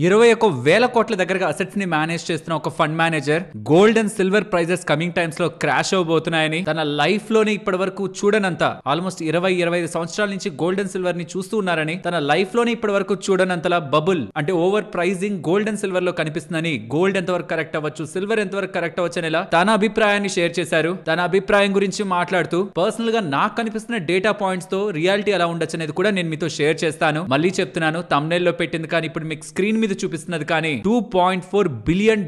21,000 కోట్ల దగ్గరగా అసెట్స్ ని మేనేజ్ చేస్తున్న ఒక fund manager gold and silver prices coming times లో క్రాష్ అవబోతున్నాయని, తన లైఫ్ లోనే ఇప్పటి వరకు చూడనంత ఆల్మోస్ట్ 20-25 సంవత్సరాల నుంచి గోల్డ్ అండ్ సిల్వర్ ని చూస్తూ ఉన్నారని, తన లైఫ్ లోనే ఇప్పటి వరకు చూడనంతలా బబుల్ అంటే over pricing gold and silver లో కనిపిస్తుందని, గోల్డ్ ఎంతవరకు కరెక్ట్ అవ్వచ్చు, సిల్వర్ ఎంతవరకు కరెక్ట్ అవ్వచ్చు అనేలా తన అభిప్రాయాన్ని షేర్ చేశారు. తన అభిప్రాయం గురించి మాట్లాడుతూ పర్సనల్ గా నాకు కనిపిస్తున్న డేటా పాయింట్స్ తో రియాలిటీ ఎలా ఉండొచ్చు అనేది కూడా నేను మీతో షేర్ చేస్తాను. మళ్ళీ చెప్తున్నాను, thumbnail లో పెట్టింది కానీ ఇప్పుడు మీకు స్క్రీన్ మీద చూపిస్తున్నది కానీ $2.4 బిలియన్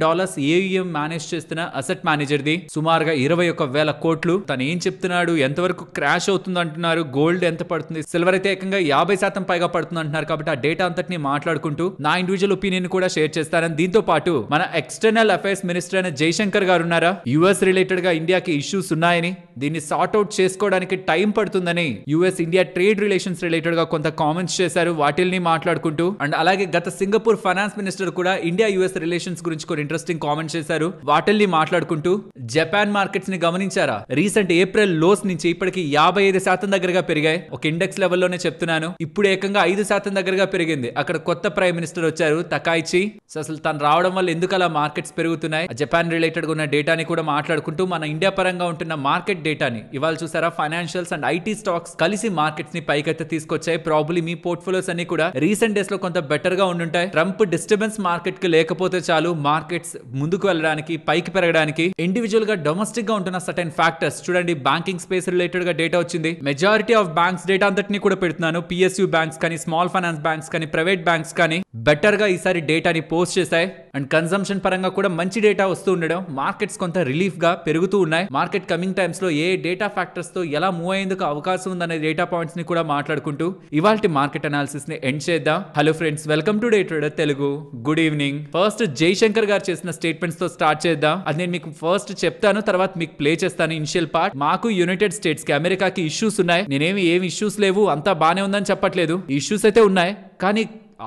ఏయుఎం మేనేజ్ చేస్తున్న అసెట్ మేనేజర్ ది సుమారుగా 21,000 కోట్లు. తను ఏం చెప్తున్నాడు, ఎంతవరకు క్రాష్ అవుతుంది అంటున్నారు, గోల్డ్ ఎంత పడుతుంది, సిల్వర్ అయితే ఏకంగా 50% పైగా పడుతుంది అంటున్నారు. కాబట్టి ఆ డేటా అంతటిని మాట్లాడుకుంటూ నా ఇండివిజువల్ ఒపీనియన్ కూడా షేర్ చేస్తానని, దీంతో పాటు మన ఎక్స్టర్నల్ అఫైర్స్ మినిస్టర్ అయిన జైశంకర్ గారు ఉన్నారా, యుఎస్ రిలేటెడ్ గా ఇండియాకి ఇష్యూస్ ఉన్నాయని, దీన్ని సార్ట్ అవుట్ చేసుకోవడానికి టైం పడుతుందని US India trade relations related గా కొంత కామెంట్స్ చేశారు. వాటిల్ని మాట్లాడుకుంటూ అండ్ అలాగే గత సింగపూర్ ఫైనాన్స్ మినిస్టర్ కూడా ఇండియా యుఎస్ రిలేషన్స్ గురించి కొన్ని ఇంట్రెస్టింగ్ కామెంట్స్ చేశారు. వాటిల్ని మాట్లాడుకుంటూ జపాన్ మార్కెట్స్ ని గమనించారా, రీసెంట్ ఏప్రిల్ లోస్ నుంచి ఇప్పటికి 55% దగ్గరగా పెరిగాయి. ఒక ఇండెక్స్ లెవెల్లోనే చెప్తున్నాను, ఇప్పుడు ఏకంగా 5% దగ్గరగా పెరిగింది. అక్కడ కొత్త ప్రైమ్ మినిస్టర్ వచ్చారు, తకాయిచి. సో అసలు తను రావడం వల్ల ఎందుకు అలా మార్కెట్స్ పెరుగుతున్నాయి, జపాన్ రిలేటెడ్ గా ఉన్న డేటాని కూడా మాట్లాడుకుంటూ మన ఇండియా పరంగా ఉంటున్న మార్కెట్ డేటాని ఇవాళ చూసారా, ఫైనాన్షియల్స్ అండ్ ఐటీ స్టాక్స్ కలిసి మార్కెట్స్ ని పైకైతే తీసుకొచ్చాయి. ప్రాబ్లీ మీ పోర్ట్ఫోలియోస్ అన్ని కూడా రీసెంట్ డేస్ లో కొంత బెటర్ గా ఉండుంటాయి. ట్రంప్ డిస్టర్బెన్స్ మార్కెట్ కి లేకపోతే చాలు మార్కెట్స్ ముందుకు వెళ్ళడానికి, పైకి పెరగడానికి. ఇండివిజువల్ గా డొమెస్టిక్ గా ఉంటున్న సర్టెన్ ఫ్యాక్టర్స్ చూడండి. బ్యాంకింగ్ స్పేస్ రిలేటెడ్ గా డేటా వచ్చింది. మెజారిటీ ఆఫ్ బ్యాంక్స్ డేటా అంతటిని కూడా పెడుతున్నాను. పిఎస్యు బ్యాంక్స్ కానీ, స్మాల్ ఫైనాన్స్ బ్యాంక్స్ కానీ, ప్రైవేట్ బ్యాంక్స్ కానీ బెటర్ గా ఈసారి డేటాని పోస్ట్ చేశాయి. అండ్ కన్సంప్షన్ పరంగా కూడా మంచి డేటా వస్తూ ఉండడం, మార్కెట్స్ కొంత రిలీఫ్ గా పెరుగుతూ ఉన్నాయి. మార్కెట్ కమింగ్ టైమ్స్ లో ఏ డేటా ఫ్యాక్టర్స్ తో ఎలా మూవ్ అయ్యేందుకు అవకాశం ఉందనే డేటా పాయింట్స్ ని కూడా మాట్లాడుకుంటూ ఇవాల్టి మార్కెట్ అనాలిసిస్ ని ఎండ్ చేద్దాం. Hello friends, welcome to day trader Telugu. Good evening. First Jaishankar గారు చేసిన స్టేట్మెంట్స్ తో స్టార్ట్ చేద్దాం. అది నేను మీకు ఫస్ట్ చెప్తాను, తర్వాత మీకు ప్లే చేస్తాను. ఇనిషియల్ పార్ట్, మాకు యునైటెడ్ స్టేట్స్ కి, అమెరికాకి ఇష్యూస్ ఉన్నాయి. నేనేమి ఏమి ఇష్యూస్ లేవు, అంతా బానే ఉందని చెప్పట్లేదు. ఇష్యూస్ అయితే ఉన్నాయి, కానీ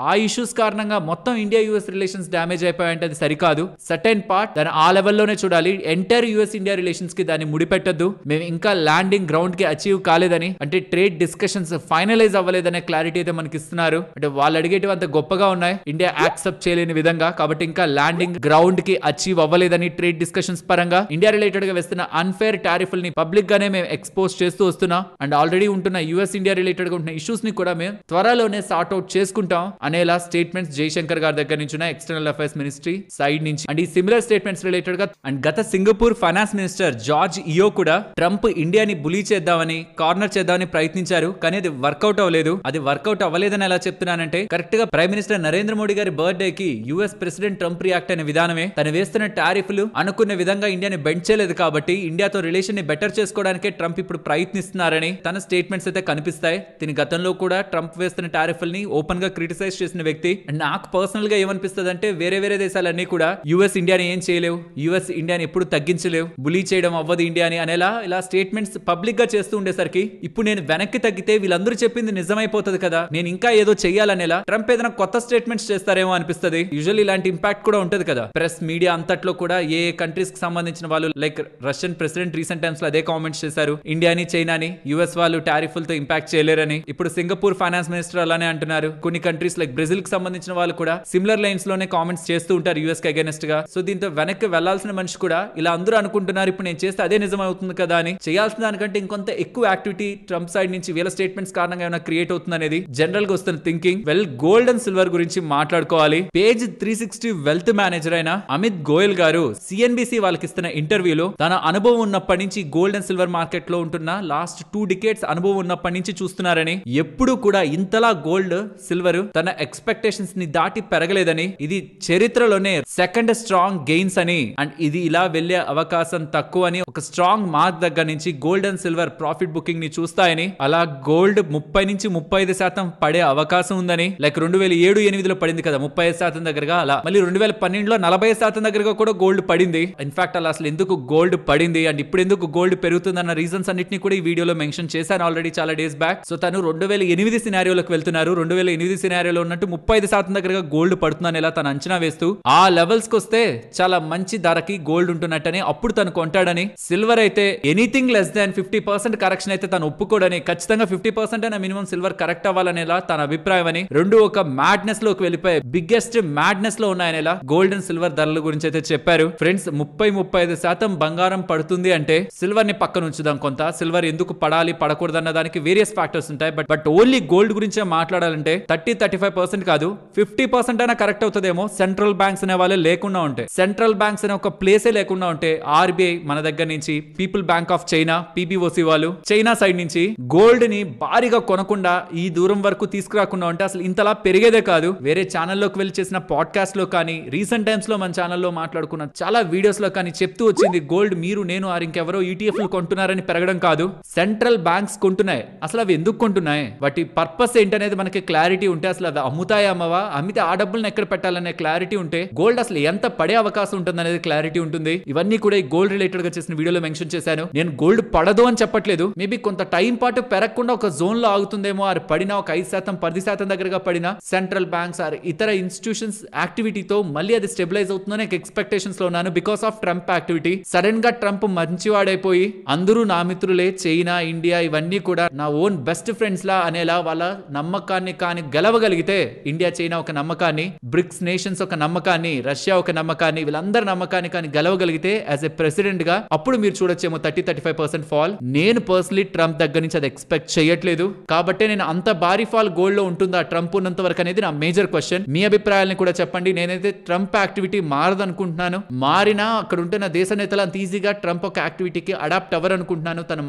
ఆ ఇష్యూస్ కారణంగా మొత్తం ఇండియా యుఎస్ రిలేషన్స్ డ్యామేజ్ అయిపోయాయంటే అది సరికాదు. సర్టెన్ పార్ట్ దాని ఆ లెవెల్లోనే చూడాలి. ఎంటైర్ యుఎస్ ఇండియా రిలేషన్స్ కి దాన్ని ముడిపెట్టద్దు. మేము ఇంకా ల్యాండింగ్ గ్రౌండ్ కి అచీవ్ కాలేదని, అంటే ట్రేడ్ డిస్కషన్స్ ఫైనలైజ్ అవ్వలేదనే క్లారిటీ అయితే మనకి ఇస్తున్నారు. అంటే వాళ్ళు అడిగేటివి అంత గొప్పగా ఉన్నాయి, ఇండియా యాక్సెప్ట్ చేయలేని విధంగా. కాబట్టి ఇంకా ల్యాండింగ్ గ్రౌండ్ కి అచీవ్ అవ్వలేదని ట్రేడ్ డిస్కషన్స్ పరంగా ఇండియా రిలేటెడ్ గా వేస్తున్న అన్ఫేర్ టారిఫ్లని పబ్లిక్ గానే మేము ఎక్స్పోజ్ చేస్తూ వస్తున్నాం. అండ్ ఆల్రెడీ ఉంటున్న యుఎస్ ఇండియా రిలేటెడ్ గా ఉంటున్న ఇష్యూస్ ని కూడా మేము త్వరలోనే సార్ట్ అవుట్ చేసుకుంటాం అనేలా స్టేట్మెంట్స్ జైశంకర్ గారి దగ్గర నుంచి ఉన్నాయి, ఎక్స్టర్నల్ అఫైర్స్ మినిస్ట్రీ సైడ్ నుంచి. అండ్ ఈ సిమిలర్ స్టేట్మెంట్స్ రిలేటెడ్ గా అండ్ గత సింగపూర్ ఫైనాన్స్ మినిస్టర్ జార్జ్ ఇయో కూడా ట్రంప్ ఇండియాని బులీ చేద్దామని, కార్నర్ చేద్దామని ప్రయత్నించారు, కానీ అది వర్కౌట్ అవ్వలేదు. అది వర్కౌట్ అవ్వలేదని ఎలా చెప్తున్నానంటే, కరెక్ట్ గా ప్రైమ్ మినిస్టర్ నరేంద్ర మోడీ గారి బర్త్డే కి యుఎస్ ప్రెసిడెంట్ ట్రంప్ రియాక్ట్ అయిన విధానమే, తను వేస్తున్న టారిఫ్లు అనుకున్న విధంగా ఇండియాని బెండ్ చేయలేదు. కాబట్టి ఇండియాతో రిలేషన్ ని బెటర్ చేసుకోవడానికే ట్రంప్ ఇప్పుడు ప్రయత్నిస్తున్నారని తన స్టేట్మెంట్స్ అయితే కనిపిస్తాయి. దీని గతంలో కూడా ట్రంప్ వేస్తున్న టారిఫ్లని ఓపెన్ గా క్రిటిసైజ్ చేసిన వ్యక్తి. నాకు పర్సనల్ గా ఏమనిపిస్తుంది అంటే, వేరే దేశాలన్నీ కూడా యుఎస్ ఇండియాని ఏం చేయలేవు, యుఎస్ ఇండియాని ఎప్పుడు తగ్గించలేవు, బులీ చేయడం అవ్వదు ఇండియాని అనేలా ఇలా స్టేట్మెంట్స్ పబ్లిక్ గా చేస్తూ ఉండేసరికి ఇప్పుడు నేను వెనక్కి తగ్గితే వీళ్ళందరూ చెప్పింది నిజమైపోతుంది కదా, నేను ఇంకా ఏదో చెయ్యాలనేలా ట్రంప్ ఏదైనా కొత్త స్టేట్మెంట్స్ చేస్తారేమో అనిపిస్తుంది. యూజువల్లీ ఇలాంటి ఇంపాక్ట్ కూడా ఉంటది కదా ప్రెస్ మీడియా అంతట్లో కూడా. ఏ కంట్రీస్ కి సంబంధించిన వాళ్ళు like Russian president recent times లో అదే కామెంట్స్ చేశారు, ఇండియాని చైనాని యుఎస్ వాళ్ళు టారిఫ్లతో ఇంపాక్ట్ చేయలేరని. ఇప్పుడు సింగపూర్ ఫైనాన్స్ మినిస్టర్ అలానే అంటున్నారు. కొన్ని కంట్రీస్ లైక్ బ్రెజిల్ కి సంబంధించిన వాళ్ళు కూడా సిమిలర్ లైన్స్ లోనే కామెంట్స్ చేస్తూ ఉంటారు యుఎస్ కి అగైనెస్ట్ గా. సో దీంతో వెనక్కి వెళ్లాల్సిన మనిషి కూడా ఇలా అందరూ అనుకుంటున్నారు, ఇప్పుడు నేను చేస్తే అదే నిజం అవుతుంది కదా అని. చేయాల్సిన దానికంటే ఇంకొంత ఎక్కువ యాక్టివిటీ ట్రంప్ సైడ్ నుంచి వీళ్ళ స్టేట్మెంట్స్ కారణంగా ఏమైనా క్రియేట్ అవుతుంది అనేది జనరల్ గా వస్తున్న థింకింగ్. గోల్డ్ అండ్ సిల్వర్ గురించి మాట్లాడుకోవాలి. పేజ్ 360 వెల్త్ మేనేజర్ అయిన అమిత్ గోయల్ గారు సిఎన్బిసి వాళ్ళకి ఇస్తున్న ఇంటర్వ్యూలో తన అనుభవం ఉన్నప్పటి నుంచి గోల్డ్ అండ్ సిల్వర్ మార్కెట్ లో ఉంటున్న లాస్ట్ 2 డికేడ్స్ అనుభవం ఉన్నప్పటి నుంచి చూస్తున్నారని, ఎప్పుడు కూడా ఇంతలా గోల్డ్ సిల్వర్ తన ఎక్స్పెక్టేషన్స్ ని దాటి పెరగలేదని, ఇది చరిత్రలోనే సెకండ్ స్ట్రాంగ్ గెయిన్స్ అని, అండ్ ఇది ఇలా వెళ్లే అవకాశం తక్కువ అని, ఒక స్ట్రాంగ్ మార్క్ దగ్గర నుంచి gold and silver profit booking ని చూస్తాయని, అలా గోల్డ్ 30 నుంచి 35% పడే అవకాశం ఉందని, లైక్ 2007-8లో పడింది కదా 35% దగ్గరగా, అలా మళ్ళీ 2012లో 40% దగ్గరగా కూడా గోల్డ్ పడింది. ఇన్ఫాక్ట్ అలా అసలు ఎందుకు గోల్డ్ పడింది అండ్ ఇప్పుడు ఎందుకు గోల్డ్ పెరుగుతుందన్న రీజన్స్ అన్నిటిని కూడా ఈ వీడియోలో మెన్షన్ చేశాను ఆల్రెడీ చాలా డేస్ బ్యాక్. సో తను 2008 సినారియోలోకి వెళ్తున్నారు. 2008 సినారియోలో లో ఉన్నట్టు 35% దగ్గరగా గోల్డ్ పడుతుందని ఎలా తను అంచనా వేస్తూ ఆ లెవెల్స్ కి వస్తే చాలా మంచి ధరకి గోల్డ్ ఉంటున్నట్టని అప్పుడు తను కొంటాడని, సిల్వర్ అయితే ఎనీథింగ్ లెస్ దాన్ 50% కరెక్షన్ అయితే తను ఒప్పుకోడని, ఖచ్చితంగా 50% అయినా మినిమం సిల్వర్ కరెక్ట్ అవ్వాలనేలా తన అభిప్రాయం అని, రెండు ఒక మ్యాడ్నెస్ లోకి వెళ్ళిపోయి బిగ్గెస్ట్ మ్యాడ్నెస్ లో ఉన్నాయనేలా గోల్డ్ అండ్ సిల్వర్ ధరల గురించి అయితే చెప్పారు. ఫ్రెండ్స్ 35% బంగారం పడుతుంది అంటే సిల్వర్ ని పక్కన ఉంచుదాం. కొంత సిల్వర్ ఎందుకు పడాలి పడకూడదు అన్న దానికి వేరియస్ ఫ్యాక్టర్స్ ఉంటాయి. బట్ ఓన్లీ గోల్డ్ గురించే మాట్లాడాలంటే 35% కాదు 50% అయినా కరెక్ట్ అవుతుందేమో. సెంట్రల్ బ్యాంక్స్ అనే వాళ్ళే లేకుండా ఉంటే, సెంట్రల్ బ్యాంక్స్ అనే ఒక ప్లేసే లేకుండా ఉంటే, ఆర్బీఐ మన దగ్గర నుంచి, పీపుల్ బ్యాంక్ ఆఫ్ చైనా పీబీఓసి వాళ్ళు చైనా సైడ్ నుంచి గోల్డ్ ని భారీగా కొనకుండా ఈ దూరం వరకు తీసుకురాకుండా ఉంటే అసలు ఇంతలా పెరిగేదే కాదు. వేరే ఛానల్లోకి వెళ్ళి చేసిన పాడ్కాస్ట్ లో కానీ, రీసెంట్ టైమ్స్ లో మన ఛానల్లో మాట్లాడుకున్న చాలా వీడియోస్ లో కానీ చెప్తూ వచ్చింది గోల్డ్ మీరు నేను ఆర్ ఇంకెవరో ఈటీఎఫ్లు కొంటున్నారని పెరగడం కాదు, సెంట్రల్ బ్యాంక్స్ కొంటున్నాయి. అసలు అవి ఎందుకు కొంటున్నాయి, వాటి పర్పస్ ఏంటనేది మనకి క్లారిటీ ఉంటే, అసలు అవి అమ్ముతాయా అమ్మవా, అమ్మితే ఆ డబ్బులను ఎక్కడ పెట్టాలనే క్లారిటీ ఉంటే గోల్డ్ అసలు ఎంత పడే అవకాశం ఉంటుంది అనేది క్లారిటీ ఉంటుంది. ఇవన్నీ కూడా ఈ గోల్డ్ రిలేటెడ్ గా చేసిన వీడియోలో మెన్షన్ చేశాను. నేను గోల్డ్ పడదు అని చెప్పట్లేదు, మేబీ కొంత టైం పాటు పెరగకుండా ఒక జోన్ లో ఆగుతుందేమో, ఆరు పడినా ఒక 5% 10% దగ్గరగా పడినా సెంట్రల్ బ్యాంక్స్ ఆర్ ఇతర ఇన్స్టిట్యూషన్స్ యాక్టివిటీతో మళ్ళీ అది స్టెబిలైజ్ అవుతుందని ఎక్స్పెక్టేషన్స్ లో ఉన్నాను. Because of Trump activity, sudden గా ట్రంప్ మంచివాడైపోయి అందరూ నా మిత్రులే, చైనా ఇండియా ఇవన్నీ కూడా నా ఓన్ బెస్ట్ ఫ్రెండ్స్ లా అనేలా వాళ్ళ నమ్మకాన్ని కానీ గెలవగలిగితే, ఇండియా చైనా ఒక నమ్మకాన్ని, బ్రిక్స్ నేషన్స్ ఒక నమ్మకాన్ని, రష్యా ఒక నమ్మకాన్ని, వీళ్ళందరి నమ్మకాన్ని కానీ గెలవగలిగితే యాజ్ ఎ ప్రెసిడెంట్ గా అప్పుడు మీరు చూడొచ్చేమో 30-35% ఫాల్. నేను పర్సనలీ ట్రంప్ దగ్గర నుంచి అది ఎక్స్పెక్ట్ చేయట్లేదు. కాబట్టి నేను అంత భారీ ఫాల్ గోల్డ్ లో ఉంటుందా ట్రంప్ ఉన్నంత వరకు అనేది నా మేజర్ క్వశ్చన్. మీ అభిప్రాయాలను కూడా చెప్పండి. నేనైతే ట్రంప్ యాక్టివిటీ మారదు అనుకుంటున్నాను. మారినా అక్కడ ఉంటున్న దేశ నేతలు అంత ఈజీగా ట్రంప్ ఒక యాక్టివిటీకి అడాప్ట్ అవ్వరు అనుకుంటున్నాను. తను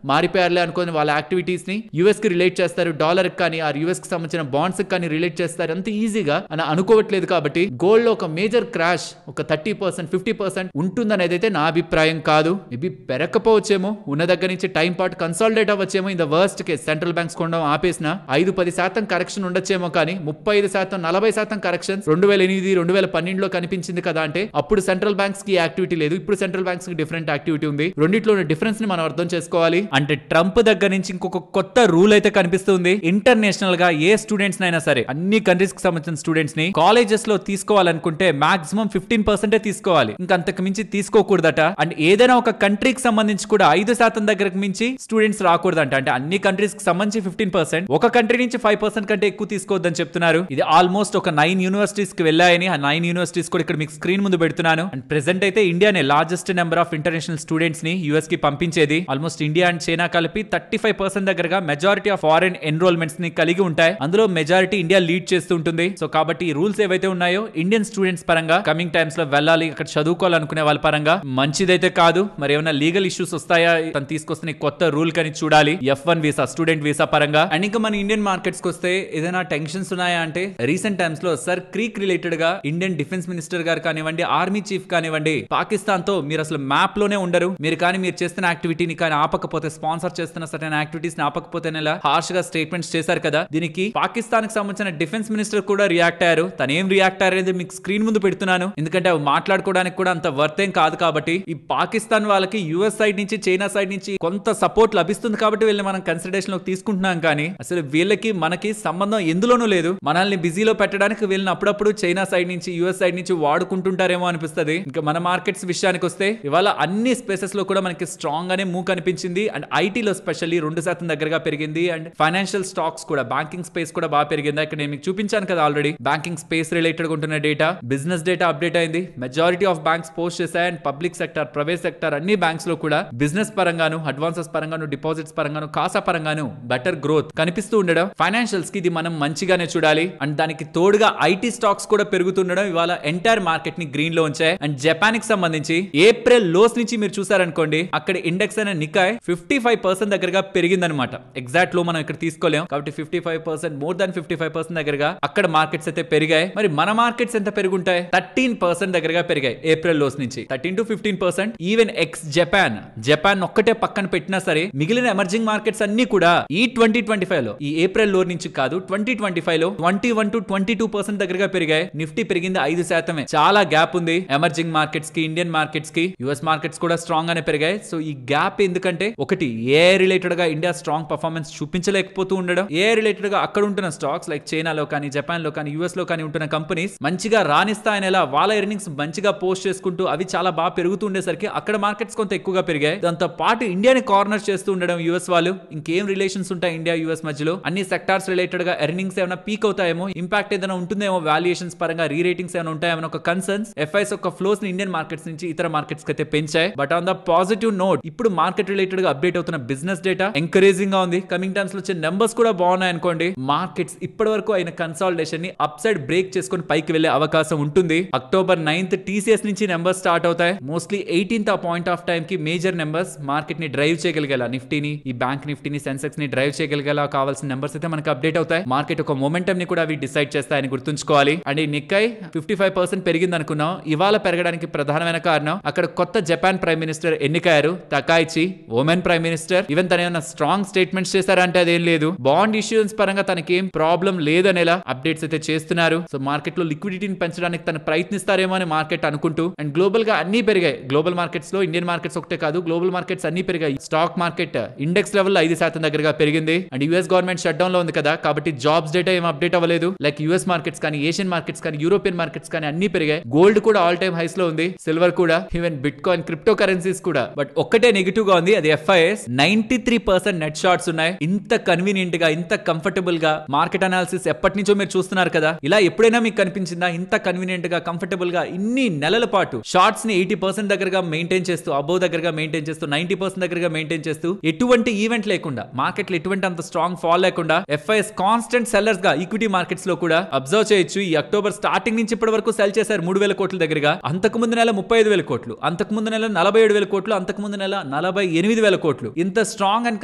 మారిపోయారులే అనుకుని వాళ్ళ యాక్టివిటీస్ ని యుఎస్ కి రిలేట్ చేస్తారు, డాలర్ కానీ ఆ యుఎస్ కి సంబంధించిన బాండ్స్ కానీ రిలేట్ చేస్తారు అంత ఈజీగా అని అనుకోవట్లేదు. కాబట్టి గోల్డ్ లో ఒక మేజర్ క్రాష్ ఒక 30% 50% ఉంటుందనేది అయితే నా అభిప్రాయం కాదు. మేబీ పెరగకపోవచ్చేమో, ఉన్న దగ్గర నుంచి టైం పాటు కన్సాలిడేట్ అవ్వచ్చేమో. In the worst case central banks కొనడం ఆపేసిన 5-10% కరెక్షన్ ఉండొచ్చేమో, కానీ 35% 40% కరెక్షన్ 2008 2012 లో కనిపించింది కదా. అంటే అప్పుడు సెంట్రల్ బ్యాంక్స్ కి యాక్టివిటీ లేదు, ఇప్పుడు సెంట్రల్ బ్యాంక్స్ కి డిఫరెంట్ యాక్టివిటీ ఉంది. రెండిట్లో డిఫరెన్స్ ని మనం అర్థం చేసుకోవాలి. అంటే ట్రంప్ దగ్గర నుంచి ఇంకొక కొత్త రూల్ అయితే కనిపిస్తుంది. ఇంటర్నేషనల్ గా ఏ స్టూడెంట్స్ అయినా సరే, అన్ని కంట్రీస్ కి సంబంధించిన స్టూడెంట్స్ ని కాలేజెస్ లో తీసుకోవాలనుకుంటే మాక్సిమం 15% తీసుకోవాలి, ఇంకా అంతకు మించి తీసుకోకూడదట. అండ్ ఏదైనా ఒక కంట్రీకి సంబంధించి కూడా 5% దగ్గరకు మించి స్టూడెంట్స్ రాకూడదంట. అంటే అన్ని కంట్రీస్ కి సంబంధించి 15%, ఒక కంట్రీ నుంచి 5% కంటే ఎక్కువ తీసుకోవద్దని చెప్తున్నారు. ఇది ఆల్మోస్ట్ ఒక 9 యూనివర్సిటీస్ కి వెళ్ళాయని, ఆ 9 యూనివర్సిటీస్ కూడా ఇక్కడ మీకు స్క్రీన్ ముందు పెడుతున్నాను. అండ్ ప్రెసెంట్ అయితే ఇండియానే largest number of international students ని యుఎస్ కి పంపించేది. ఆల్మోస్ట్ ఇండియా అండ్ చైనా కలిపి 35% దగ్గరగా మెజారిటీ ఆఫ్ ఫారెన్ ఎన్రోల్మెంట్స్ ని కలిగి ఉంటాయి. అందులో మెజారిటీ ఇండియా లీడ్ చేస్తూ ఉంటుంది. సో కాబట్టి ఈ రూల్స్ ఏవైతే ఉన్నాయో ఇండియన్ స్టూడెంట్స్ పరంగా కమింగ్ టైమ్స్ లో వెళ్ళాలి, అక్కడ చదువుకోవాలనుకునే వాళ్ళ పరంగా మంచిదైతే కాదు. మరి ఏమైనా లీగల్ ఇష్యూస్ వస్తాయా తను తీసుకొస్తున్న కొత్త రూల్ కని చూడాలి. F1 వీసా, స్టూడెంట్ వీసా పరంగా. అండ్ ఇంకా మన ఇండియన్ మార్కెట్స్ కి వస్తే ఏదైనా టెన్షన్స్ ఉన్నాయా అంటే, రీసెంట్ టైమ్స్ లో సర్ క్రీక్ రిలేటెడ్ గా ఇండియన్ డిఫెన్స్ మినిస్టర్ గారు కానివ్వండి, ఆర్మీ చీఫ్ కానివ్వండి, పాకిస్తాన్ తో మీరు అసలు మ్యాప్ లోనే ఉండరు, మీరు కానీ మీరు చేస్తున్న యాక్టివిటీని కానీ ఆపకపోతే, స్పాన్సర్ చేస్తున్న సరైన యాక్టివిటీస్ ని ఆపకపోతే హార్ష్ గా స్టేట్మెంట్స్ చేశారు కదా. దీనికి పాకిస్తాన్ కి సంబంధించిన డిఫెన్స్ మినిస్టర్ కూడా రియాక్ట్ అయ్యారు. తను ఏం రియాక్ట్ అయ్యారు మీకు స్క్రీన్ ముందు పెడుతున్నాను, ఎందుకంటే అవి మాట్లాడుకోవడానికి కూడా అంత వర్త్ ఏం కాదు. కాబట్టి ఈ పాకిస్తాన్ వాళ్ళకి యుఎస్ సైడ్ నుంచి, చైనా సైడ్ నుంచి కొంత సపోర్ట్ లభిస్తుంది కాబట్టి వీళ్ళని మనం కన్సిడరేషన్ లోకి తీసుకుంటున్నాం. కానీ అసలు వీళ్ళకి మనకి సంబంధం ఎందులోనూ లేదు. మనల్ని బిజీలో పెట్టడానికి వీళ్ళని అప్పుడప్పుడు చైనా సైడ్ నుంచి, యుఎస్ సైడ్ నుంచి వాడుకుంటుంటారేమో అనిపిస్తుంది. ఇంకా మన మార్కెట్స్ విషయానికి వస్తే ఇవాళ అన్ని స్పేసెస్ లో కూడా మనకి స్ట్రాంగ్ గానే మూవ్ కనిపించింది. అండ్ ఐటీలో స్పెషల్లీ 2% దగ్గరగా పెరిగింది. అండ్ ఫైనాన్షియల్ స్టాక్స్ కూడా, బ్యాంకింగ్ స్పేస్ కూడా బాగా పెరిగింది. ఇక్కడ నేను మీకు చూపించాను కదా ఆల్రెడీ, బ్యాంకింగ్ స్పేస్ రిలేటెడ్ ఉంటున్న డేటా, బిజినెస్ డేటా అప్డేట్ అయింది. మెజారిటీ ఆఫ్ బ్యాంక్స్ పోస్ట్ చేశాయి. And public sector, private sector అన్ని బ్యాంక్స్ లో కూడా బిజినెస్ పరంగాను, అడ్వాన్సెస్ పరంగాను, డిపాజిట్స్ పరంగాను, కాసా పరంగాను బెటర్ గ్రోత్ కనిపిస్తూ ఉండడం ఫైనాన్షియల్స్ కి ఇది మనం మంచిగానే చూడాలి. అండ్ దానికి తోడుగా ఐటీ స్టాక్స్ కూడా పెరుగుతుండడం ఇవాళ ఎంటైర్ మార్కెట్ ని గ్రీన్ లో ఉంచాయి. అండ్ జపాన్ కి సంబంధించి ఏప్రిల్ లోస్ నుంచి మీరు చూసారనుకోండి, అక్కడ ఇండెక్స్ అయిన నికాయ్ 55% దగ్గరగా పెరిగిందనమాట. ఎగ్జాక్ట్ లో మనం ఇక్కడ తీసుకోలేం కాబట్టి 55%, మోర్ దాన్ 55% దగ్గరగా అక్కడ మార్కెట్స్ అయితే పెరిగాయి. మరి మన మార్కెట్స్ ఎంత పెరుగుంటాయి? 13% దగ్గరగా పెరిగాయి ఏప్రిల్ లోస్ నుంచి. 13-15%. ఈవెన్ ఎక్స్ జపాన్ ఒక్కటే పక్కన పెట్టినా సరే మిగిలిన ఎమర్జింగ్ మార్కెట్స్ అన్ని కూడా ఈ 2025 లో, ఈ ఏప్రిల్ లో నుంచి కాదు 2025 లో 21-22% దగ్గరగా పెరిగాయి. నిఫ్టీ పెరిగింది 5%. చాలా గ్యాప్ ఉంది ఎమర్జింగ్ మార్కెట్స్ కి, ఇండియన్ మార్కెట్స్ కి. యుఎస్ మార్కెట్స్ కూడా స్ట్రాంగ్ గానే పెరిగాయి. సో ఈ గ్యాప్ ఎందుకంటే, ఒకటి ఏ రిలేటెడ్ గా ఇండియా స్ట్రాంగ్ పర్ఫార్మెన్స్ చూపించలేకపోతూ ఉండడం, ఏ రిలేటెడ్ గా అక్కడ ఉంటున్న స్టాక్స్ స్టాక్స్ లైక్ చైనాలో కానీ జపాన్ లో కానీ యూఎస్ లో కానీ ఉంటున్న కంపెనీస్ మంచిగా రాణిస్తాయనేలా వాళ్ళ ఎర్నింగ్స్ మంచిగా పోస్ట్ చేసుకుంటూ అవి చాలా బాగా పెరుగుతుండేసరికి అక్కడ మార్కెట్స్ కొంత ఎక్కువగా పెరిగాయి. దాంతో పాటు ఇండియాని కార్నర్ చేస్తూ ఉండడం యూఎస్ వాళ్ళు, ఇంకేం రిలేషన్స్ ఉంటాయి ఇండియా యూఎస్ మధ్యలో, అన్ని సెక్టార్స్ రిలేటెడ్ గా ఎర్నింగ్స్ ఏమైనా పీక్ అవుతాయేమో, ఇంపాక్ట్ ఏదైనా ఉంటుందేమో, వాల్యుయేషన్స్ పరంగా రీ రేటింగ్స్ ఏమైనా ఉంటాయేమో ఒక కన్సర్న్స్ ఎఫ్ఐఎస్ యొక్క ఫ్లోస్ ని ఇండియన్ మార్కెట్స్ నుంచి ఇతర మార్కెట్స్ కి అయితే పెంచాయి. But on the positive note ఇప్పుడు మార్కెట్ రిలేటెడ్ గా అప్డేట్ అవుతున్న బిజినెస్ డేటా ఎంకరేజింగ్ గా ఉంది. కమింగ్ టైమ్స్ లో వచ్చే నెంబర్స్ కూడా బాగున్నాయి అనుకోండి. మార్కెట్స్ ఇప్పటి వరకు అయిన కన్సాలిడేషన్ ని అప్ సైడ్ బ్రేక్ చేసుకుని పైకి వెళ్లే అవకాశం ఉంటుంది. అక్టోబర్ 9th టీసీఎస్ నుంచి నెంబర్స్ స్టార్ట్ అవుతాయి. మోస్ట్లీ 18th ఆ పాయింట్ ఆఫ్ టైం కి మేజర్ నెంబర్స్ మార్కెట్ ని డ్రైవ్ చేయగలిగేలా, నిఫ్టీని, ఈ బ్యాంక్ నిఫ్టీని, సెన్సెక్స్ ని డ్రైవ్ చేయగలిగేలా కావాల్సిన నెంబర్స్ అయితే మనకి అప్డేట్ అవుతాయి. మార్కెట్ ఒక మొమెంటం ని కూడా అవి డిసైడ్ చేస్తాయని గుర్తుంచుకోవాలి. అండ్ ఈ నిక్కై 55% పెరిగింది అనుకున్నాం. ఇవాళ పెరగడానికి ప్రధానమైన కారణం అక్కడ కొత్త జపాన్ ప్రైమ్ మినిస్టర్ ఎన్నికయ్యారు, తకాయిచి. ఓమెన్ ప్రైమ్ మినిస్టర్. ఈవెన్ తన ఏమైనా స్ట్రాంగ్ స్టేట్మెంట్స్ చేశారంటే అదేం లేదు. బాండ్ ఇష్యూన్స్ పరంగా తనకేం ప్రాబ్లం లేదనేలా అప్డేట్స్ అయితే చేస్తున్నారు. సో మార్కెట్ లో లిక్విడిటీని పెంచడానికి తను ప్రయత్నిస్తారేమో అని మార్కెట్ అనుకుంటూ, అండ్ గ్లోబల్ గా అన్ని పెరిగాయి. గ్లోబల్ మార్కెట్స్ లో ఇండియన్ మార్కెట్స్ ఒకటే కాదు, గ్లోబల్ మార్కెట్స్ అన్ని పెరిగాయి. స్టాక్ మార్కెట్ ఇండెక్స్ లెవెల్ 5% దగ్గరగా పెరిగింది. And US government shut down లో ఉంది కదా, కాబట్టి జాబ్స్ డేటా ఏం అప్డేట్ అవ్వలేదు. లైక్ యూఎస్ మార్కెట్స్ కానీ, ఏషియన్ మార్కెట్స్ కానీ, యూరోపియన్ మార్కెట్స్ కానీ అన్ని పెరిగాయి. గోల్డ్ కూడా ఆల్ టైమ్ హైస్ లో ఉంది, సిల్వర్ కూడా, even bit coin, crypto currencies కూడా. బట్ ఒక్కటే నెగిటివ్ గా ఉంది, అది ఎఫ్ఐఎస్. 93% నెట్ షార్ట్స్ ఉన్నాయి. ఇంత కన్వీనియంట్ గా, ఇంత కంఫర్టబుల్ గా మార్కెట్ అనాలిసిస్ ఎప్పటి నుంచో మీరు చూస్తున్నారు కదా, ఇలా ఎప్పుడైనా మీకు కనిపించిందా ఇంత కన్వీనియంట్ గా, కంఫర్టబుల్ గా ఇన్ని నెలల పాటు షార్ట్స్ ని 80% దగ్గరగా మెయింటైన్ చేస్తూ, అబోవ్ దగ్గరగా మెయింటైన్ చేస్తూ, 90% దగ్గరగా మెయింటైన్ చేస్తూ, ఎటువంటి ఈవెంట్ లేకుండా, మార్కెట్ లో ఎటువంటి అంత స్ట్రాంగ్ ఫాల్ లేకుండా ఎఫ్ఐఎస్ కాన్స్టెంట్ సెల్లర్స్ గా ఈక్విటీ మార్కెట్స్ లో కూడా అబ్జర్వ్ చేయొచ్చు. ఈ అక్టోబర్ స్టార్టింగ్ నుంచి ఇప్పటి వరకు సెల్ చేశారు 3,000 కోట్ల దగ్గరగా. అంతకు ముందు నెల 35,000 కోట్లు, అంతకు ముందు నెల 47,000 కోట్లు, అంతకు ముందు నెల 48,000 కోట్లు. ఇంత strong and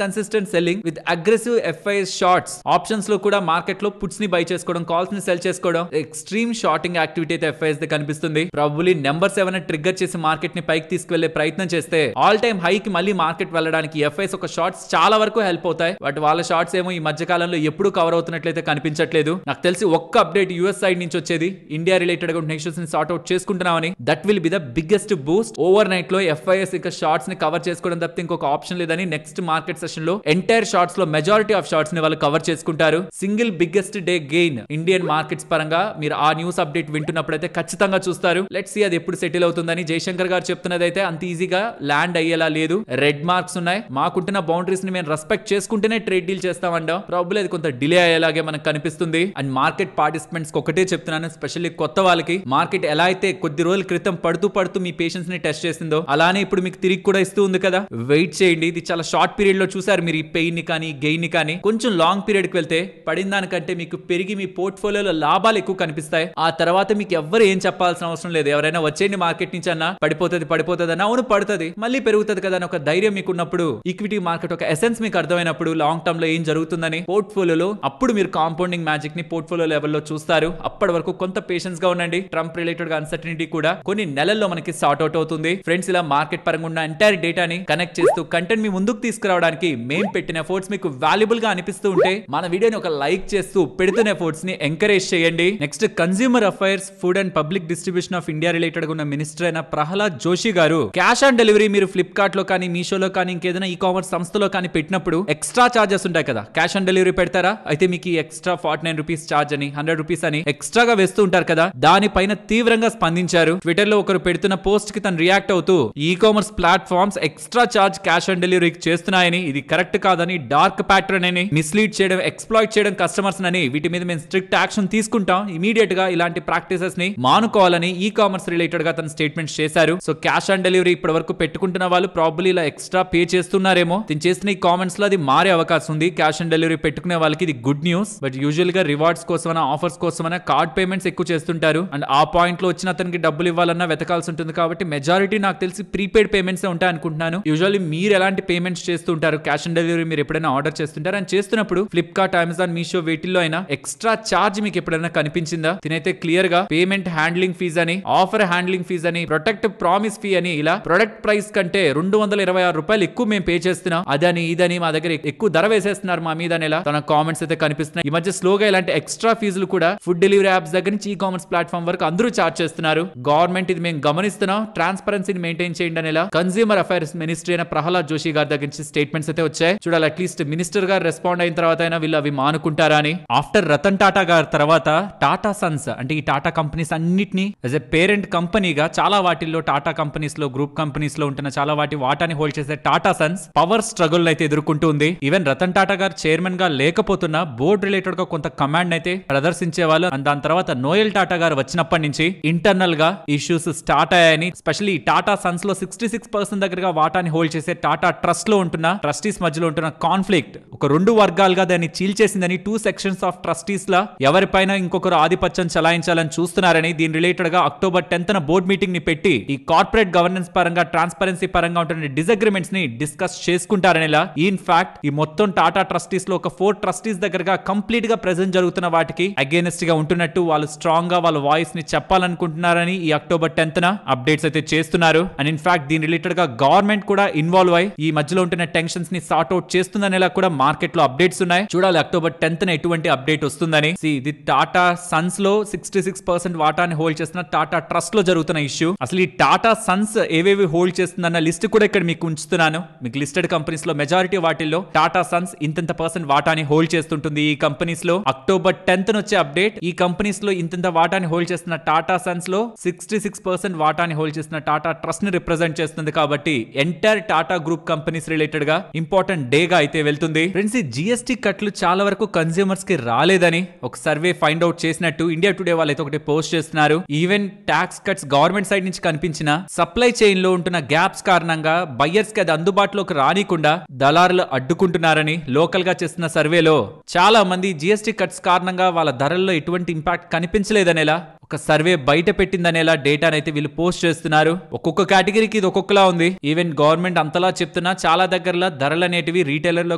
consistent selling with aggressive FIs shorts. Options లో కూడా మార్కెట్ లో పుట్స్ ని బై చేసుకోవడం, కాల్స్ ని సెల్ చేసుకోవడం, ఎక్స్ట్రీమ్ షార్టింగ్ యాక్టివిటీ అయితే ఎఫ్ఐఎస్ కనిపిస్తుంది. ప్రాబబ్లీ నెంబర్స్ ఏమైనా ట్రిగ్గర్ చేసి మార్కెట్ ని పైకి తీసుకువెళ్లే ప్రయత్నం చేస్తే ఆల్ టైమ్ హై కి మళ్ళీ మార్కెట్ వెళ్ళడానికి ఎఫ్ఐఎస్ ఒక షార్ట్స్ చాలా వరకు హెల్ప్ అవుతాయి. బట్ వాళ్ళ షార్ట్స్ ఏమో ఈ మధ్య కాలంలో ఎప్పుడు కవర్ అవుతున్నట్లయితే కనిపించట్లేదు. నాకు తెలిసి ఒక్క అప్డేట్ యూఎస్ సైడ్ నుంచి వచ్చేది, ఇండియా రిలేటెడ్ గా ఇష్యూస్ ని సార్ట్ అవుట్ చేసుకుంటున్నామని. That will be the biggest boost. Overnight లో ఎఫ్ఐఎస్ ఇంకా షార్ట్స్ ని కవర్ చేసుకోవడం తప్పితే ఇంకొక ఆప్షన్ లేదని నెక్స్ట్ మార్కెట్ సెషన్ లో ఎంటైర్ షార్ట్స్ లో మెజారిటీ ఆఫ్ షార్ట్స్ ని వాళ్ళు కవర్ చేసుకుంటారు. Single biggest day gain Indian markets పరంగా మీరు ఆ న్యూస్ అప్డేట్ వింటున్నప్పుడైతే ఖచ్చితంగా చూస్తారు. లెట్స్ సీ అది ఎప్పుడు సెటిల్ అవుతుందని. జయశంకర్ గారు చెప్తున్నది అయితే అంత ఈజీగా ల్యాండ్ అయ్యేలా లేదు. రెడ్ మార్క్స్ ఉన్నాయి. మాకుంటున్న బౌండరీస్ ని మేము రెస్పెక్ట్ చేసుకుంటేనే ట్రేడ్ డీల్ చేస్తామంటాం. ప్రాబ్లీ అది కొంత డిలే అయ్యేలాగే మనకు కనిపిస్తుంది. అండ్ మార్కెట్ పార్టిసిపెంట్స్ ఒకటే చెప్తున్నాను, స్పెషల్లీ కొత్త వాళ్ళకి, మార్కెట్ ఎలా అయితే కొద్ది రోజుల క్రితం పడుతూ మీ పేషెన్స్ ని టెస్ట్ చేసిందో అలానే ఇప్పుడు మీకు తిరిగి కూడా ఇస్తూ ఉంది కదా. వెయిట్ చేయండి. ఇది చాలా షార్ట్ పీరియడ్ లో చూసారు మీరు ఈ పెయిన్ ని కానీ, గెయిన్ ని కానీ. కొంచెం లాంగ్ పీరియడ్ కి వెళ్తే పడిన దానికంటే మీకు పెరిగి మీ పోర్ట్ఫోలియోలో లాభాలు ఎక్కువ కనిపిస్తాయి. ఆ తర్వాత మీకు ఎవ్వరు ఏం చెప్పాల్సిన అవసరం లేదు. ఎవరైనా వచ్చేయండి మార్కెట్ నుంచి అన్నా, పడిపోతుంది అన్న, అవును పడుతుంది మళ్ళీ పెరుగుతుంది కదా అని ఒక ధైర్యం మీకు ఉన్నప్పుడు, ఈక్విటీ మార్కెట్ ఒక ఎసెన్స్ మీకు అర్థమైనప్పుడు, లాంగ్ టర్మ్ లో ఏం జరుగుతుందని పోర్ట్ఫోలియోలో, అప్పుడు మీరు కాంపౌండింగ్ మ్యాజిక్ ని పోర్ట్ఫోలియో లెవెల్లో చూస్తారు. అప్పటి వరకు కొంత పేషెన్స్ గా ఉండండి. ట్రంప్ రిలేటెడ్ గా అన్సర్టనిటీ కూడా కొన్ని నెలల్లో మనకి సార్ట్ అవుట్ అవుతుంది. ఫ్రెండ్స్, ఇలా మార్కెట్ పరంగా ఉన్న ఎంటైర్ డేటాని కనెక్ట్ చేస్తూ కంటెంట్ మీ ముందుకు తీసుకురావడానికి మేము పెట్టిన ఎఫర్ట్స్ మీకు వాల్యుబుల్ గా అనిపిస్తూ ఉంటే మన వీడియోని ఒక లైక్ చేస్తూ పెడుతున్న ఎఫర్ట్స్ ని ఎంకరేజ్ చేయండి. Next, consumer affairs, food and public distribution of India related గా ఉన్న మినిస్టర్ అయిన ప్రహ్లాద్ జోషి గారు, క్యాష్ ఆన్ డెలివరీ మీరు ఫ్లిప్కార్ట్ లో కానీ, మీషోలో కానీ, ఇంకేదైనా ఈ కామర్స్ సంస్థలో కానీ పెట్టినప్పుడు ఎక్స్ట్రా చార్జెస్ ఉంటాయి కదా. క్యాష్ ఆన్ డెలివరీ పెడతారా? అయితే మీకు ఈ ఎక్స్ట్రా 49 రూపీస్ చార్జ్ అని, 100 రూపీస్ అని ఎక్స్ట్రాగా వేస్తూ ఉంటారు కదా. దానిపైన తీవ్రంగా స్పందించారు. ట్విట్టర్ లో ఒకరు పెడుతున్న పోస్ట్ కి తను రియాక్ట్ అవుతూ, e commerce platforms extra charge cash on డెలివరీకి చేస్తున్నాయని, ఇది కరెక్ట్ కాదని, డార్క్ ప్యాటర్న్ అని, మిస్లీడ్ చేయడం, ఎక్స్ప్లాయిట్ చేయడం కస్టమర్స్ అని, వీటి మీద మేము స్ట్రిక్ట్ యాక్షన్ తీసుకుంటాం, ఇమీడియట్ గా ఇలాంటి ప్రాక్టీసెస్ ని మానుకోవాలని ఈ కామర్స్ రిలేటెడ్ గా తన స్టేట్మెంట్స్ చేశారు. సో క్యాష్ ఆన్ డెలివరీ ఇప్పటి వరకు పెట్టుకుంటున్న వాళ్ళు ప్రాబ్లీ ఇలా ఎక్స్ట్రా పే చేస్తున్నారేమో. దీని చేసిన ఈ కామెంట్స్ లో అది మారే అవకాశం ఉంది. క్యాష్ ఆన్ డెలివరీ పెట్టుకునే వాళ్ళకి ఇది గుడ్ న్యూస్. బట్ యూజువల్ గా రివార్డ్స్ కోసమైనా, ఆఫర్స్ కోసమైనా కార్డ్ పేమెంట్స్ ఎక్కువ చేస్తుంటారు. అండ్ ఆ పాయింట్ లో వచ్చిన అతనికి డబ్బులు ఇవ్వాలన్నా వెతకాల్సి ఉంటుంది. కాబట్టి మెజారిటీ నాకు తెలిసి ప్రీపెయిడ్ పేమెంట్స్ ఉంటాయి అనుకుంటున్నాను. యూజువల్లీ మీరు ఎలాంటి పేమెంట్స్ చేస్తుంటారు? క్యాష్ ఆన్ డెలివరీ మీరు ఎప్పుడైనా ఆర్డర్ చేస్తుంటారు అని చేస్తున్నప్పుడు ఫ్లిప్కార్ట్, అమెజాన్, మీషో వీటిల్లో అయినా ఎక్స్ట్రా చార్జ్ మీకు ఎప్పుడైనా కనిపించిందా? తినైతే క్లియర్ గా పేమెంట్ హ్యాండ్లింగ్ ఫీజ్ అని, ఆఫర్ హ్యాండ్లింగ్ ఫీజ్ అని, ప్రొటెక్ట్ ప్రామిస్ ఫీ అని, ఇలా ప్రొడక్ట్ ప్రైస్ కంటే 226 రూపాయలు ఎక్కువ మేము పే చేస్తున్నాం, అదని ఇదని మా దగ్గర ఎక్కువ ధర వేసేస్తున్నారు మా మీద అనేలా తన కామెంట్స్ అయితే కనిపిస్తున్నాయి. ఈ మధ్య స్లోగా ఇలాంటి ఎక్స్ట్రా ఫీజులు కూడా ఫుడ్ డెలివరీ యాప్స్ దగ్గర నుంచి ఈ కామర్స్ ప్లాట్ఫామ్ వరకు అందరూ చార్జ్ చేస్తున్నారు. గవర్నమెంట్ ఇది మేము గమనిస్తున్నాం, ట్రాన్స్పరెన్సీని మెయింటైన్ చేయండి అనేలా కన్స్యూమర్ అఫైర్స్ మినిస్ట్రీ అయిన ప్రహ్లాద్ జోషి గారి దగ్గర నుంచి స్టేట్మెంట్స్ అయితే వచ్చాయి. చూడాలి అట్లీస్ట్ మినిస్టర్ గారు రెస్పాండ్ అయిన తర్వాత అయినా వీళ్ళు అవి మానుకుంటారా అని. అని. ఆఫ్టర్ రతన్ టాటా గారి తర్వాత టాటా సన్స్ అంటే ఈ టాటా కంపెనీస్ అన్నిటిని యాజ్ ఎ పేరెంట్ కంపెనీగా చాలా వాటిల్లో టాటా కంపెనీస్ లో గ్రూప్ కంపెనీస్ లో ఉంటున్న చాలా వాటాని హోల్డ్ చేసే టాటా సన్స్ పవర్ స్ట్రగుల్ అయితే ఎదుర్కొంటుంది. ఈవెన్ రతన్ టాటా గారు చైర్మన్ గా లేకపోతున్నా బోర్డ్ రిలేటెడ్ గా కొంత కమాండ్ అయితే ప్రదర్శించే వాళ్ళు. దాని తర్వాత నోయల్ టాటా గారు వచ్చినప్పటి నుంచి ఇంటర్నల్ గా ఇష్యూస్ స్టార్ట్ అయ్యాయని, స్పెషల్లీ టాటా సన్స్ లో 66% దగ్గరగా వాటాని హోల్డ్ చేసే టాటా ట్రస్ట్ లో ఉంటున్న ట్రస్టీస్ మధ్యలో ఉంటున్న కాన్ఫ్లిక్ట్ ఒక 2 వర్గాలుగా దాన్ని చీల్చేసిందని 2 సెక్షన్స్ ఆఫ్ ట్రస్టీస్ లా ఎవరిపైన ఇంకొకరు ఆధిపత్యం చలాయించాలని చూస్తున్నారని దీని రిలేటెడ్ గా అక్టోబర్ 10th బోర్డ్ మీటింగ్ ని పెట్టి ఈ కార్పొరేట్ గవర్నెన్స్ పరంగా ట్రాన్స్పరెన్సీ పరంగా ఉంటున్న డిసగ్రిమెంట్స్ ని డిస్కస్ చేసుకుంటారనేలా. ఇన్ ఫ్యాక్ట్ ఈ మొత్తం టాటా ట్రస్టీస్ లో ఒక 4 ట్రస్టీస్ దగ్గరగా కంప్లీట్ గా ప్రెజెంట్ జరుగుతున్న వాటికి అగేనెస్ట్ గా ఉంటున్నట్టు వాళ్ళు స్ట్రాంగ్ గా వాళ్ళ వాయిస్ ని చెప్పాలనుకుంటున్నారని ఈ అక్టోబర్ 10th అప్డేట్స్ అయితే చేస్తున్నారు. అండ్ ఇన్ ఫ్యాక్ట్ దీని రిలేటెడ్ గా గవర్నమెంట్ కూడా ఇన్వాల్వ్ అయ్యి ఈ మధ్యలో ఉంటున్న టెన్షన్స్ ని సార్ట్ అవుట్ చేస్తుందనేలా కూడా మార్కెట్ లో అప్డేట్స్ ఉన్నాయి. చూడాలి అక్టోబర్ 10th ఎటువంటి అప్డేట్ వస్తుందని. ఇది టాటా సన్స్ లో 66% వాటాని హోల్డ్ చేస్తున్న టాటా ట్రస్ట్ లో జరుగుతున్న ఇష్యూ. అసలు ఈ టాటా సన్స్ ఏవేవి హోల్డ్ చేస్తుందన్న లిస్ట్ కూడా ఇక్కడ మీకు ఉంచుతున్నాను. మీకు లిస్టెడ్ కంపెనీస్ లో మెజారిటీ వాటిల్లో టాటా సన్స్ ఇంత పర్సెంట్ వాటాని హోల్డ్ చేస్తుంటుంది. ఈ కంపెనీస్ లో అక్టోబర్ 10th వచ్చే అప్డేట్ ఈ కంపెనీస్ లో ఇంత వాటాని హోల్డ్ చేస్తున్న టాటా సన్స్ లో 66% వాటాని హోల్డ్ చేస్తున్న టాటా ట్రస్ట్ ని రిప్రజెంట్ చేస్తుంది. కాబట్టి entire Tata group companies related గా ఇంపార్టెంట్ డే గా అయితే వెళ్తుంది. ఫ్రెండ్స్, ఈ జిఎస్టీ కట్లు చాలా వరకు కన్స్యూమర్స్ కి రాలేదని ఒక సర్వే ఫైండ్ అవుట్ చేసినట్టు ఇండియా టుడే వాళ్ళు అయితే ఒకటి పోస్ట్ చేస్తున్నారు. Even tax cuts government side నుంచి కనిపించిన సప్లై చైన్ లో ఉంటున్న గ్యాప్స్ కారణంగా బయ్యర్స్ కి అది అందుబాటులోకి రానికుండా దళారులు అడ్డుకుంటున్నారని లోకల్ గా చేస్తున్న సర్వేలో చాలా మంది జిఎస్టీ కట్స్ కారణంగా వాళ్ళ ధరల్లో ఎటువంటి ఇంపాక్ట్ కనిపించలేదనేలా ఒక సర్వే బయట పెట్టిందనేలా డేటానైతే వీళ్ళు పోస్ట్ చేస్తున్నారు. ఒక్కొక్క కేటగిరీకి ఇది ఒక్కొక్కలా ఉంది. ఈవెన్ గవర్నమెంట్ అంతలా చెప్తున్నా చాలా దగ్గరలో ధరలు అనేటివి రీటైలర్ లో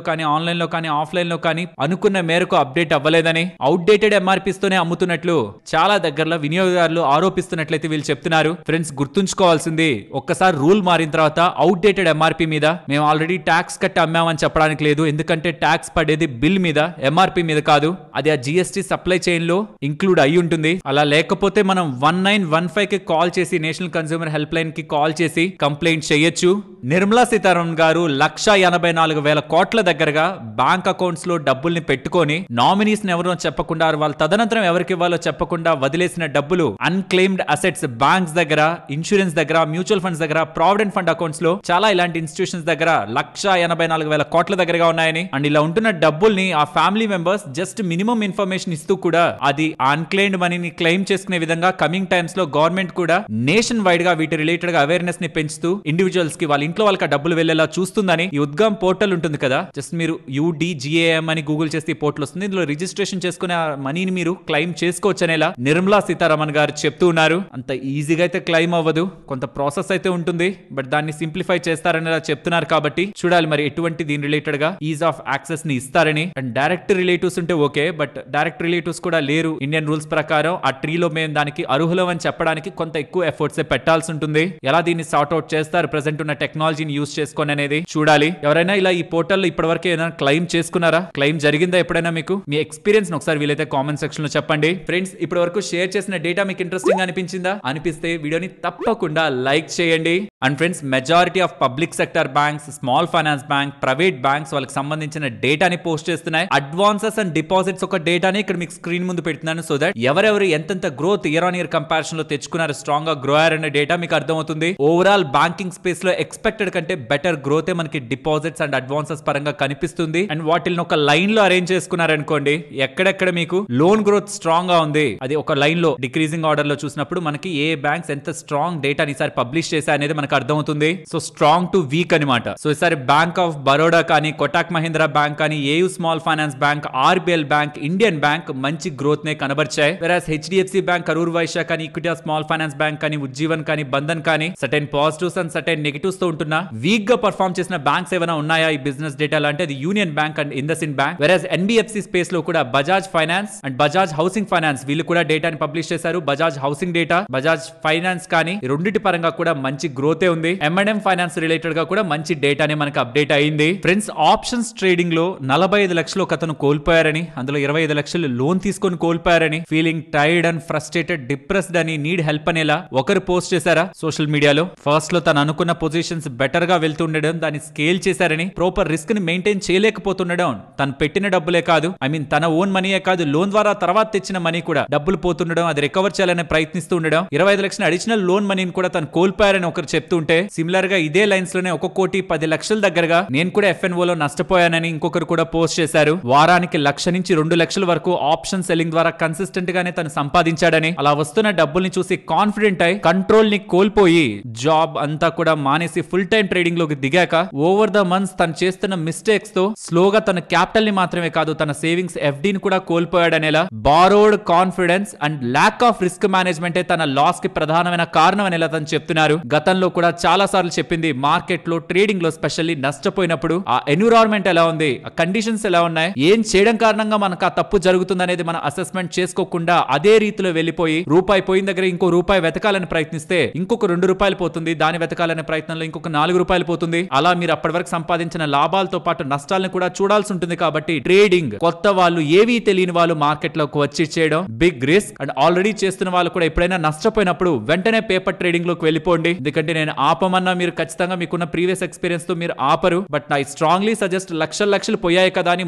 కానీ ఆన్లైన్ లో కానీ ఆఫ్లైన్ లో కానీ అనుకున్న మేరకు అప్డేట్ అవ్వలేదని, అవుట్డేటెడ్ ఎంఆర్పీస్ తోనే అమ్ముతున్నట్లు చాలా దగ్గరలో వినియోగదారులు ఆరోపిస్తున్నట్లయితే వీళ్ళు చెప్తున్నారు. ఫ్రెండ్స్, గుర్తుంచుకోవాల్సింది ఒక్కసారి రూల్ మారిన తర్వాత అవుట్డేటెడ్ ఎంఆర్పీ మీద మేము ఆల్రెడీ ట్యాక్స్ కట్టి అమ్మామని చెప్పడానికి లేదు. ఎందుకంటే ట్యాక్స్ పడేది బిల్ మీద, ఎంఆర్పీ మీద కాదు. అది ఆ జిఎస్టీ సప్లై చైన్ లో ఇంక్లూడ్ అయి ఉంటుంది. అలా లేకపోతే మనం 1915 కి కాల్ చేసి నేషనల్ కన్స్యూమర్ హెల్ప్ లైన్ కి కాల్ చేసి కంప్లైంట్ చేయొచ్చు. నిర్మలా సీతారామన్ గారు 184,000 కోట్ల దగ్గరగా బ్యాంక్ అకౌంట్స్ లో డబ్బుల్ని పెట్టుకొని నామినీస్ ఎవరో చెప్పకుండా వాళ్ళ తదనంతరం ఎవరికి ఇవ్వాలో చెప్పకుండా వదిలేసిన డబ్బులు అన్క్లెయిమ్డ్ అసెట్స్ బ్యాంక్స్ దగ్గర, ఇన్సూరెన్స్ దగ్గర, మ్యూచువల్ ఫండ్స్ దగ్గర, ప్రావిడెంట్ ఫండ్ అకౌంట్స్ లో చాలా ఇలాంటి ఇన్స్టిట్యూషన్స్ దగ్గర 184,000 కోట్ల దగ్గరగా ఉన్నాయని. అండ్ ఇలా ఉంటున్న డబ్బుల్ని ఆ family members just minimum information ఇస్తూ కూడా అది అన్క్లెయిమ్డ్ మనీని క్లెయిమ్ చేసుకునే విధంగా కమింగ్ టైమ్స్ లో గవర్నమెంట్ కూడా నేషన్ వైడ్ గా వీటి రిలేటెడ్ గా అవేర్నెస్ ని పెంచుతూ ఇండివిజువల్స్ కి వాళ్ళ ఇంట్లో వాళ్ళకి డబ్బులు వెళ్లేలా చూస్తుందని ఈ ఉద్గమ్ పోర్టల్ ఉంటుంది కదా, జస్ట్ మీరు UDGAM అని గూగుల్ చేస్తే ఈ పోర్టల్ వస్తుంది. ఇందులో రిజిస్ట్రేషన్ చేసుకునే ఆ మనీని మీరు క్లెయిమ్ చేసుకోవచ్చు అనేలా నిర్మలా సీతారామన్ గారు చెప్తూ ఉన్నారు. అంత ఈజీగా అయితే క్లెయిమ్ అవ్వదు, కొంత ప్రాసెస్ అయితే ఉంటుంది. బట్ దాన్ని సింప్లిఫై చేస్తారనేలా చెప్తున్నారు. కాబట్టి చూడాలి మరి ఎటువంటి దీని రిలేటెడ్ గా ఈజ్ ఆఫ్ యాక్సెస్ ని ఇస్తారని. అండ్ డైరెక్ట్ రిలేటివ్స్ ఉంటే ఓకే, బట్ డైరెక్ట్ రిలేటివ్స్ కూడా లేరు ఇండియన్ రూల్స్ ప్రకారం. ఆ ట్రీలో మేము దానికి అర్హులం అని చెప్పడానికి కొంత ఎక్కువ ఎఫర్ట్స్ పెట్టాల్సి ఉంటుంది. ఎలా దీన్ని సార్ట్ అవుట్ చేస్తారు ప్రెసెంట్ ఉన్న టెక్నాలజీని యూస్ చేసుకొని అనేది చూడాలి. ఎవరైనా ఇలా ఈ పోర్టల్లో ఇప్పటివరకు ఏదైనా క్లెయిమ్ చేసుకున్నారా? క్లెయిమ్ జరిగిందా ఎప్పుడైనా? మీకు మీ ఎక్స్పీరియన్స్ ఒకసారి వీలైతే కామెంట్ సెక్షన్ లో చెప్పండి. ఫ్రెండ్స్, ఇప్పటి వరకు షేర్ చేసిన డేటా మీకు ఇంట్రెస్టింగ్ అనిపించిందా? అనిపిస్తే వీడియోని తప్పకుండా లైక్ చేయండి. And friends, majority of public sector banks, small finance bank, private banks వాళ్ళకి సంబంధించిన డేటాని పోస్ట్ చేస్తున్నాయి. అడ్వాన్సెస్ అండ్ డిపాజిట్స్ ఒక డేటాని ఇక్కడ మీకు స్క్రీన్ ముందు పెడుతున్నాను. సో దట్ ఎవరెవరు ఎంతెంత growth year on year comparison లో తెచ్చుకున్నారు, స్ట్రాంగ్ గా గ్రో అయ్యారనే డేటా మీకు అర్థమవుతుంది. ఓవరాల్ బ్యాంకింగ్ స్పేస్ లో ఎక్స్పెక్టెడ్ కంటే బెటర్ గ్రోత్ మనకి డిపాజిట్స్ అండ్ అడ్వాన్సెస్ పరంగా కనిపిస్తుంది. అండ్ వాటిని ఒక లైన్ లో అరేంజ్ చేసుకున్నారనుకోండి, ఎక్కడెక్కడ మీకు లోన్ గ్రోత్ స్ట్రాంగ్ గా ఉంది అది ఒక లైన్ లో డిక్రీజింగ్ ఆర్డర్ లో చూసినప్పుడు మనకి ఏ బ్యాంక్స్ ఎంత స్ట్రాంగ్ డేటాని ఈసారి పబ్లిష్ చేశాయి అనేది మనకు అర్థమవుతుంది. సో స్ట్రాంగ్ టు వీక్ అనమాట. సో ఈసారి బ్యాంక్ ఆఫ్ బరోడా కానీ, కొటాక్ మహీంద్రా బ్యాంక్ కానీ, AU small finance bank, RBL bank, Indian bank మంచి గ్రోత్ నే కనబర్చాయి. వెరాస్ HDFC బ్యాంక్, కరూర్ వైశ్య కానీ, ఈక్విటీ స్మాల్ ఫైనాన్స్ బ్యాంక్ కానీ, ఉజ్జీవన్ కానీ, బంధన్ కానీ certain positives and certain negatives తో ఉంటున్నా వీక్ గా పర్ఫార్మ్ చేసిన బ్యాంక్స్ ఏమైనా ఉన్నాయా ఈ బిజినెస్ డేటా అంటే అది union bank and IndusInd bank. వెరాస్ NBFC space లో కూడా Bajaj finance and Bajaj housing finance వీళ్ళు కూడా డేటాని పబ్లిష్ చేశారు. Bajaj housing data, Bajaj finance కానీ రెండింటి పరంగా కూడా మంచి గ్రోతే ఉంది. M&M ఫైనాన్స్ రిలేటెడ్ గా కూడా మంచి డేటాని మనకు అప్డేట్ అయింది. ఫ్రెండ్స్, ఆప్షన్స్ ట్రేడింగ్ లో 45 లక్షలు ఒక అతను కోల్పోయారని, అందులో 25 లక్షలు లోన్ తీసుకొని కోల్పోయారని, feeling tired and frustrated, depressed అని, నీడ్ హెల్ప్ అనేలా ఒకరు పోస్ట్ చేశారా సోషల్ మీడియాలో. ఫస్ట్ లో తను అనుకున్న పొజిషన్స్ ఆపరేషన్స్ బెటర్ గా వెళ్తుండడం, దాన్ని స్కేల్ చేశారని, ప్రాపర్ రిస్క్ ని మెయింటైన్ చేయలేకపోతుండడం, తను పెట్టిన డబ్బులే కాదు, తన ఓన్ మనీయే కాదు, లోన్ ద్వారా తర్వాత తెచ్చిన మనీ కూడా డబ్బులు పోతుండడం, అది రికవర్ చేయాలని ప్రయత్నిస్తూ ఉండడం, 25 లక్షల అడిషనల్ లోన్ మనీని కూడా తను కోల్పోయారని ఒకరు చెప్తుంటే, సిమిలర్ గా ఇదే లైన్స్ లోనే 1,10,00,000 దగ్గరగా నేను కూడా FNO లో నష్టపోయానని ఇంకొకరు కూడా పోస్ట్ చేశారు. వారానికి 1,00,000 నుంచి 2,00,000 వరకు ఆప్షన్ సెల్లింగ్ ద్వారా కన్సిస్టెంట్ గానే తను సంపాదించాడని, అలా వస్తున్న డబ్బుల్ని చూసి కాన్ఫిడెంట్ అయి కంట్రోల్ ని కోల్పోయి జాబ్ అంతా కూడా మానేసి ఫుల్ టైం ట్రేడింగ్ లోకి దిగాక ఓవర్ ద మంత్స్ తను చేస్తున్న మిస్టేక్స్ తో స్లోగా తన క్యాపిటల్ ని మాత్రమే కాదు, తన సేవింగ్స్ FD ని కూడా కోల్పోయాడనేలా, borrowed confidence and lack of risk management తన లాస్ కి ప్రధానమైన కారణం అనేలా తను చెప్తున్నారు. గతంలో కూడా చాలా సార్లు చెప్పింది, మార్కెట్ లో ట్రేడింగ్ లో స్పెషల్లీ నష్టపోయినప్పుడు ఆ ఎన్విరాన్మెంట్ ఎలా ఉంది, ఆ కండిషన్స్ ఎలా ఉన్నాయి, ఏం చేయడం కారణంగా మనకు ఆ తప్పు జరుగుతుంది అనేది మనం అసెస్మెంట్ చేసుకోకుండా అదే రీతిలో వెళ్ళిపోయి రూపాయి పోయిన దగ్గర ఇంకో రూపాయి వెతకాలని ప్రయత్నిస్తే ఇంకొక ₹2 పోతుంది, దాని వెతకాలనే ప్రయత్నంలో ఇంకొక ₹4 పోతుంది. అలా మీరు అప్పటి వరకు సంపాదించిన లాభాలతో పాటు నష్టాలను కూడా చూడాల్సి ఉంటుంది. కాబట్టి ట్రేడింగ్ కొత్త వాళ్ళు, ఏవీ తెలియని వాళ్ళు మార్కెట్ లోకి వచ్చి చేయడం బిగ్ రిస్క్. అండ్ ఆల్రెడీ చేస్తున్న వాళ్ళు కూడా ఎప్పుడైనా నష్టపోయినప్పుడు వెంటనే పేపర్ ట్రేడింగ్ లోకి వెళ్ళిపోండి. ఎందుకంటే నేను ఆపమన్నా మీరు ఖచ్చితంగా మీకున్న ప్రీవియస్ ఎక్స్పీరియన్స్ తో మీరు ఆపరు. బట్ ఐ స్ట్రాంగ్లీ సజెస్ట్ లక్షలు పోయాయి కదా అని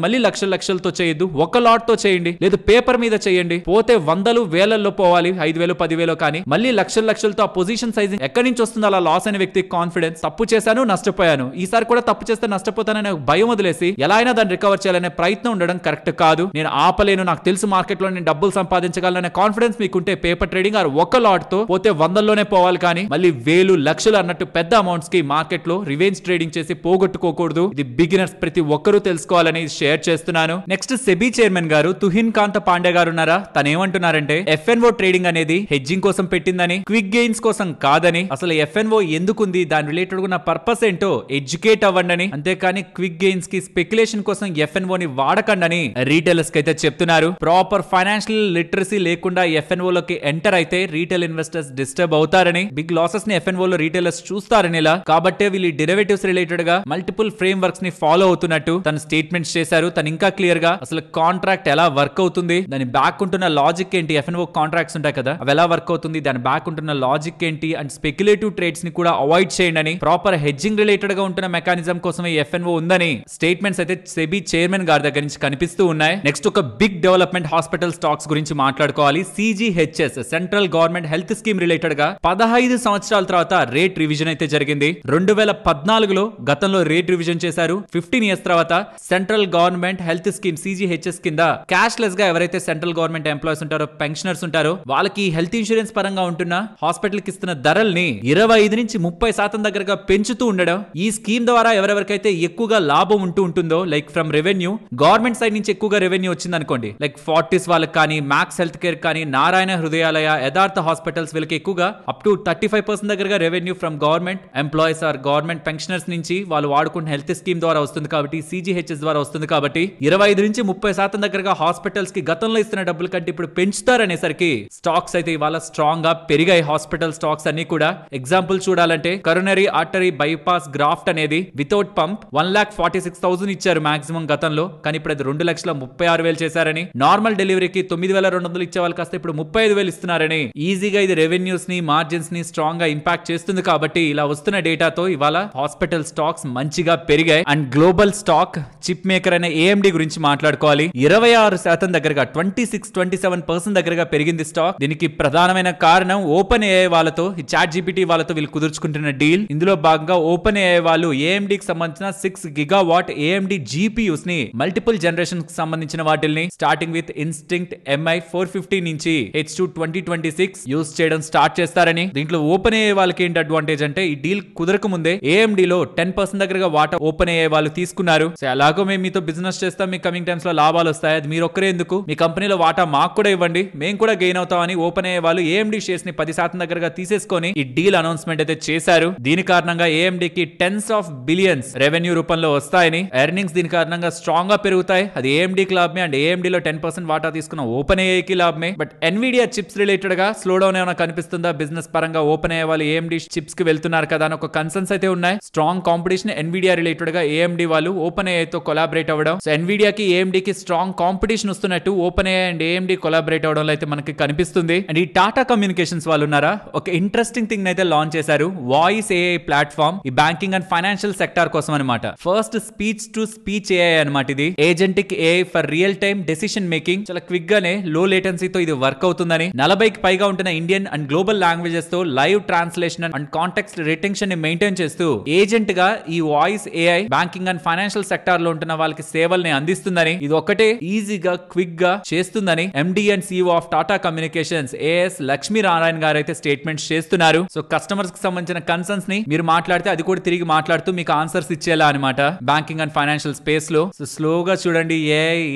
మళ్ళీ లక్షలతో చేయొద్దు, ఒక లాట్ తో చేయండి, లేదు పేపర్ మీద చేయండి. పోతే 100,000 వేలల్లో పోవాలి, 5,000 10,000 కానీ మళ్ళీ లక్షలతో ఆ పొజిషన్ సైజింగ్ ఎక్కడి నుంచి వస్తుంది? అలా లాస్ అయిన వ్యక్తికి కాన్ఫిడెన్స్, తప్పు చేశాను నష్టపోయాను, ఈసారి కూడా తప్పు చేస్తే నష్టపోతాననే భయం వదిలేసి ఎలా అయినా దాన్ని రికవర్ చేయాలనే ప్రయత్నం ఉండడం కరెక్ట్ కాదు. నేను ఆపలేను, నాకు తెలుసు మార్కెట్ లో నేను డబ్బులు సంపాదించగలనే కాన్ఫిడెన్స్ మీకుంటే పేపర్ ట్రేడింగ్ ఆర్ ఒక లాట్ తో పోతే 100,000లోనే పోవాలి, కానీ మళ్ళీ 1,000 లక్షలు అన్నట్టు పెద్ద అమౌంట్స్ కి మార్కెట్ లో రివెంజ్ ట్రేడింగ్ చేసి పోగొట్టుకోకూడదు. ఇది బిగినర్స్ ప్రతి ఒక్కరూ తెలుసుకోవాలని షేర్ చేస్తున్నాను. నెక్స్ట్ సెబీ చైర్మన్ గారు తుహిన్ కాంత పాండే గారు ఉన్నారా, తను ఏమంటున్నారంటే FNO ట్రేడింగ్ అనేది హెడ్జింగ్ కోసం పెట్టిందని, క్విక్ గెయిన్స్ కోసం కాదని, అసలు FNO ఎందుకుంది, దాని రిలేటెడ్ ఉన్న పర్పస్ ఏంటో ఎడ్యుకేట్ అవ్వండి, అంతేకాని క్విక్ గెయిన్స్ కి స్పెక్యులేషన్ కోసం FNO ని వాడకండి రీటైలర్స్ కి అయితే చెప్తున్నారు. ప్రాపర్ ఫైనాన్షియల్ లిటరసీ లేకుండా FNO లోకి ఎంటర్ అయితే రీటైల్ ఇన్వెస్టర్స్ డిస్టర్బ్ అవుతారని, బిగ్ లాసెస్ ని FNO లో రీటైలర్స్ చూస్తారని, ఇలా కాబట్టే వీళ్ళు డెరివేటివ్స్ రిలేటెడ్ గా మల్టిపుల్ ఫ్రేమ్ వర్క్స్ ని ఫాలో అవుతున్నట్టు తన స్టేట్మెంట్స్ చేశారు. తను ఇంకా క్లియర్ గా అసలు కాంట్రాక్ట్ ఎలా వర్క్ అవుతుంది, దాని బ్యాక్ ఉంటున్న లాజిక్ ఏంటి, FNO కాంట్రాక్ట్స్ ఉంటాయి కదా అవి ఎలా వర్క్ అవుతుంది, దాని బ్యాక్ ఉంటున్న లాజిక్ ఏంటి, అండ్ స్పెక్యులేటివ్ ట్రేడ్స్ ని కూడా అవాయిడ్ చేయండి అని, ప్రాపర్ హెడ్జింగ్ రిలేటెడ్ గా ఉంటున్న మెకానిజం కోసమే FNO ఉందని స్టేట్మెంట్స్ అయితే సెబీ చైర్మన్ గారి దగ్గర నుంచి కనిపిస్తూ ఉన్నాయి. నెక్స్ట్ ఒక బిగ్ డెవలప్మెంట్ హాస్పిటల్ స్టాక్స్ గురించి మాట్లాడుకోవాలి. CGHS central government health scheme related గా 15 సంవత్సరాల తర్వాత రేట్ రివిజన్ అయితే జరిగింది. 2014లో గతంలో రేట్ రివిజన్ చేశారు. 15 ఇయర్స్ తర్వాత central government health scheme CGHS కింద క్యాష్ లెస్ గా ఎవరైతే సెంట్రల్ గవర్నమెంట్ ఎంప్లాయీస్ ఉంటారో, పెన్షనర్స్ ఉంటారో, వాళ్ళకి హెల్త్ ఇన్సూరెన్స్ పరంగా ఉంటున్న హాస్పిటల్ కి ఇస్తున్న ధరల్ని 25 నుంచి 30% దగ్గరగా పెంచుతూ ఉండడం. ఈ స్కీమ్ ద్వారా ఎవరెవరికైతే ఎక్కువగా లాభం ఉంటుందో, like from revenue, government side నుంచి ఎక్కువగా రెవెన్యూ వచ్చింది అనుకోండి, లైక్ ఫోర్టిస్ వాళ్ళకి కానీ, మ్యాక్స్ హెల్త్ కేర్ కానీ, నారాయణ హృదయాలయ, యథార్థ హాస్పిటల్స్, వీళ్ళకి ఎక్కువగా అప్ టు 35% దగ్గరగా revenue from government employees or government pensioners నుంచి వాళ్ళు వాడుకున్న హెల్త్ స్కీమ్ ద్వారా వస్తుంది. కాబట్టి CGHS ద్వారా వస్తుంది. కాబట్టి 25 నుంచి 30% దగ్గరగా హాస్పిటల్స్ కి గతంలో ఇస్తున్న డబ్బుల కంటే ఇప్పుడు పెంచుతారనేసరికి స్టాక్స్ అయితే ఇవాళ స్ట్రాంగ్ గా పెరిగాయి. హాస్పిటల్ స్టాక్స్ అన్ని కూడా ఎగ్జాంపుల్ చూడాలంటే కరోనరీ ఆర్టరీ బైపాస్ గ్రాఫ్ట్ అనేది వితౌట్ పంప్ 1,46,000 ఇచ్చారు మాక్సిమం గతంలో, కానీ ఇప్పుడు అది 2,36,000 చేశారని, నార్మల్ డెలివరీకి 9,200 ఇచ్చే వాళ్ళు కాస్త ఇప్పుడు 35,000 ఇస్తున్నారని, ఈజీగా ఇది రెవెన్యూస్ ని, మార్జిన్స్ ని స్ట్రాంగ్ గా ఇంపాక్ట్ చేస్తుంది. కాబట్టి ఇలా వస్తున్న డేటాతో ఇవాళ హాస్పిటల్ స్టాక్స్ మంచిగా పెరిగాయి. And global stock chip maker అనే AMD గురించి మాట్లాడుకోవాలి. 26% దగ్గరగా 26-27% దగ్గరగా పెరిగింది స్టాక్. దీనికి ప్రధానమైన కారణం ఓపెన్ AI వాళ్ళతో, చాట్ GPT వాళ్ళతో వీళ్ళు కుదుర్చుకుంటున్న డీల్. ఇందులో భాగంగా ఓపెన్ AI వాళ్ళు AMD కి సంబంధించిన 6 గిగావాట్ AMD GPUs ని మల్టిపుల్ జనరేషన్ కి సంబంధించిన వాటిని స్టార్టింగ్ విత్ ఇన్స్టింక్ట్ MI 450 నుంచి H2 2026 యూస్ చేయడం స్టార్ట్ చేస్తారని. దీంట్లో ఓపెన్ AI వాళ్ళకి ఏంటి అడ్వాంటేజ్ అంటే, ఈ డీల్ కుదరక ముందే AMD లో 10% దగ్గరగా వాటా ఓపెన్ AI వాళ్ళు తీసుకున్నారు. సో అలాగో మేము మీతో బిజినెస్ చేస్తాం, మీ కమింగ్ టైమ్స్ లో లాభాలు వస్తాయి, అది మీరు ఒక్కరే ఎందుకు, మీ కంపెనీలో వాటా మాకు కూడా ఇవ్వండి, మేము కూడా గెయిన్ అవుతామని ఓపెన్ AI వాళ్ళు AMD షేర్స్ ని 10% దగ్గరగా తీసేసుకొని ఈ డీల్ అనౌన్స్మెంట్ అయితే చేశారు. దీని కారణంగా AMD కి టెన్స్ ఆఫ్ బిలియన్స్ రెవెన్యూ రూపంలో వస్తాయని, ఎర్నింగ్స్ దీని కారణంగా స్ట్రాంగ్ గా పెరుగుతాయి. అది AMD కి లాభమే, అండ్ AMD లో 10% వాటా తీసుకున్న ఓపెన్ AI కి లాభమే. బట్ Nvidia చిప్స్ రిలేటెడ్ గా స్లో డౌన్ ఏమైనా కనిపిస్తుందా బిజినెస్ పరంగా? ఓపెన్ AI వాళ్ళు AMD చిప్స్ కి వెళ్తున్నారు కదా అని ఒక కన్సర్న్స్ అయితే ఉన్నాయి. స్ట్రాంగ్ కాంపిటీషన్ Nvidia రిలేటెడ్ గా AMD వాళ్ళు ఓపెన్ AI తో కొలాబరేట్ అవ్వడం, సో Nvidia కి AMD కి స్ట్రాంగ్ కాంపిటీషన్ వస్తున్నట్టు open AI and AMD collaborate అవడంలో అయితే మనకి కనిపిస్తుంది. అండ్ ఈ టాటా కమ్యూనికేషన్స్ వాళ్ళు ఉన్నారా, ఒక ఇంట్రెస్టింగ్ థింగ్ అయితే లాంచ్ చేశారు. వాయిస్ AI ప్లాట్ఫామ్ ఈ బ్యాంకింగ్ అండ్ ఫైనాన్షియల్ సెక్టార్ కోసం అనమాట. First speech to speech AI అనమాట. ఇది agentic AI for real time decision making. చాలా క్విక్ గానే లో లేటెన్సీతో ఇది వర్క్ అవుతుందని, 40కి పైగా ఉంటున్న ఇండియన్ అండ్ గ్లోబల్ లాంగ్వేజెస్ తో live translation and context retention ని మెయింటైన్ చేస్తూ ఏజెంట్ గా ఈ voice AI banking and financial sector లో ఉంటున్న వాళ్ళకి సేవల్ని అందిస్తుందని, ఇది ఒకటే ఈజీగా క్విక్ గా చేస్తుందని MD and CEO of Tata communications AS Lakshmi Narayana గారు అయితే స్టేట్మెంట్స్ చేస్తున్నారు. సో కస్టమర్స్ కి సంబంధించిన కన్సర్న్స్ ని మీరు మాట్లాడితే అది కూడా తిరిగి మాట్లాడుతూ మీకు ఆన్సర్స్ ఇచ్చేలా అనమాట బ్యాంకింగ్ అండ్ ఫైనాన్షియల్ స్పేస్ లో. సో స్లోగా చూడండి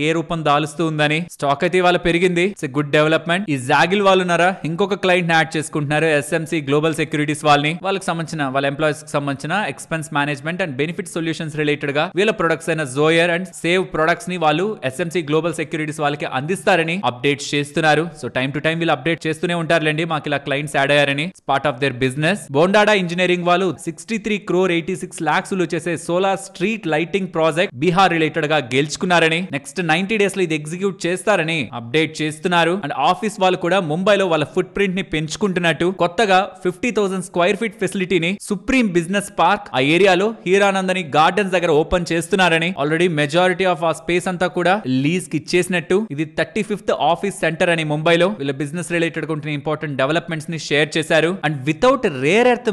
ఏ రూపం దాలుస్తూ ఉందని. స్టాక్ అయితే ఇవాళ పెరిగింది. It's good development. ఈ జాగిల్ వాళ్ళు ఉన్నారా, ఇంకొక క్లయింట్ ని యాడ్ చేసుకుంటున్నారు, ఎస్ఎంసి గ్లోబల్ సెక్యూరిటీస్ వాళ్ళని. వాళ్ళకి సంబంధించిన వాళ్ళ ఎంప్లాయీస్ కి సంబంధించిన expense management and benefit solutions related గా వీళ్ళ ప్రొడక్ట్స్ అయిన జోయర్ అండ్ సేవ్ ప్రొడక్ట్స్ ని వాళ్ళు ఎస్ఎంసి గ్లోబల్ సెక్యూరిటీస్ వాళ్ళకి అందిస్తారని అప్డేట్ చేస్తున్నారు. సో టైం టు టైం వీళ్ళు అప్డేట్ చేస్తూనే ఉంటారులేండి, మాకు ఇలా క్లయింట్స్ యాడ్ అయ్యారని. Part of their business. Bondada engineering వాళ్ళు 63 crore 86 lakhs చేసే solar street lighting project Bihar related గా గెలుచుకున్నారని, నెక్స్ట్ 90 days లో ఇది ఎగ్జిక్యూట్ చేస్తారని అప్డేట్ చేస్తున్నారు. అండ్ ఆఫీస్ వాళ్ళు కూడా ముంబైలో వాళ్ళ ఫుట్ ప్రింట్ ని పెంచుకుంటున్నట్టు కొత్తగా 50,000 square feet ఫెసిలిటీని సుప్రీం బిజినెస్ పార్క్ ఆ ఏరియాలో హీరానందని గార్డెన్స్ దగ్గర ఓపెన్ చేస్తున్నారని, ఆల్రెడీ మెజారిటీ ఆఫ్ ఆ స్పేస్ అంతా కూడా లీజ్ కి ఇచ్చేసినట్టు. ఇది 35th ఆఫీస్ సెంటర్ అని ముంబైలో వీళ్ళ బిజినెస్ రిలేటెడ్ ఉంటున్న ఇంపార్టెంట్ డెవలప్మెంట్స్ ని షేర్ చేశారు. And without rare earth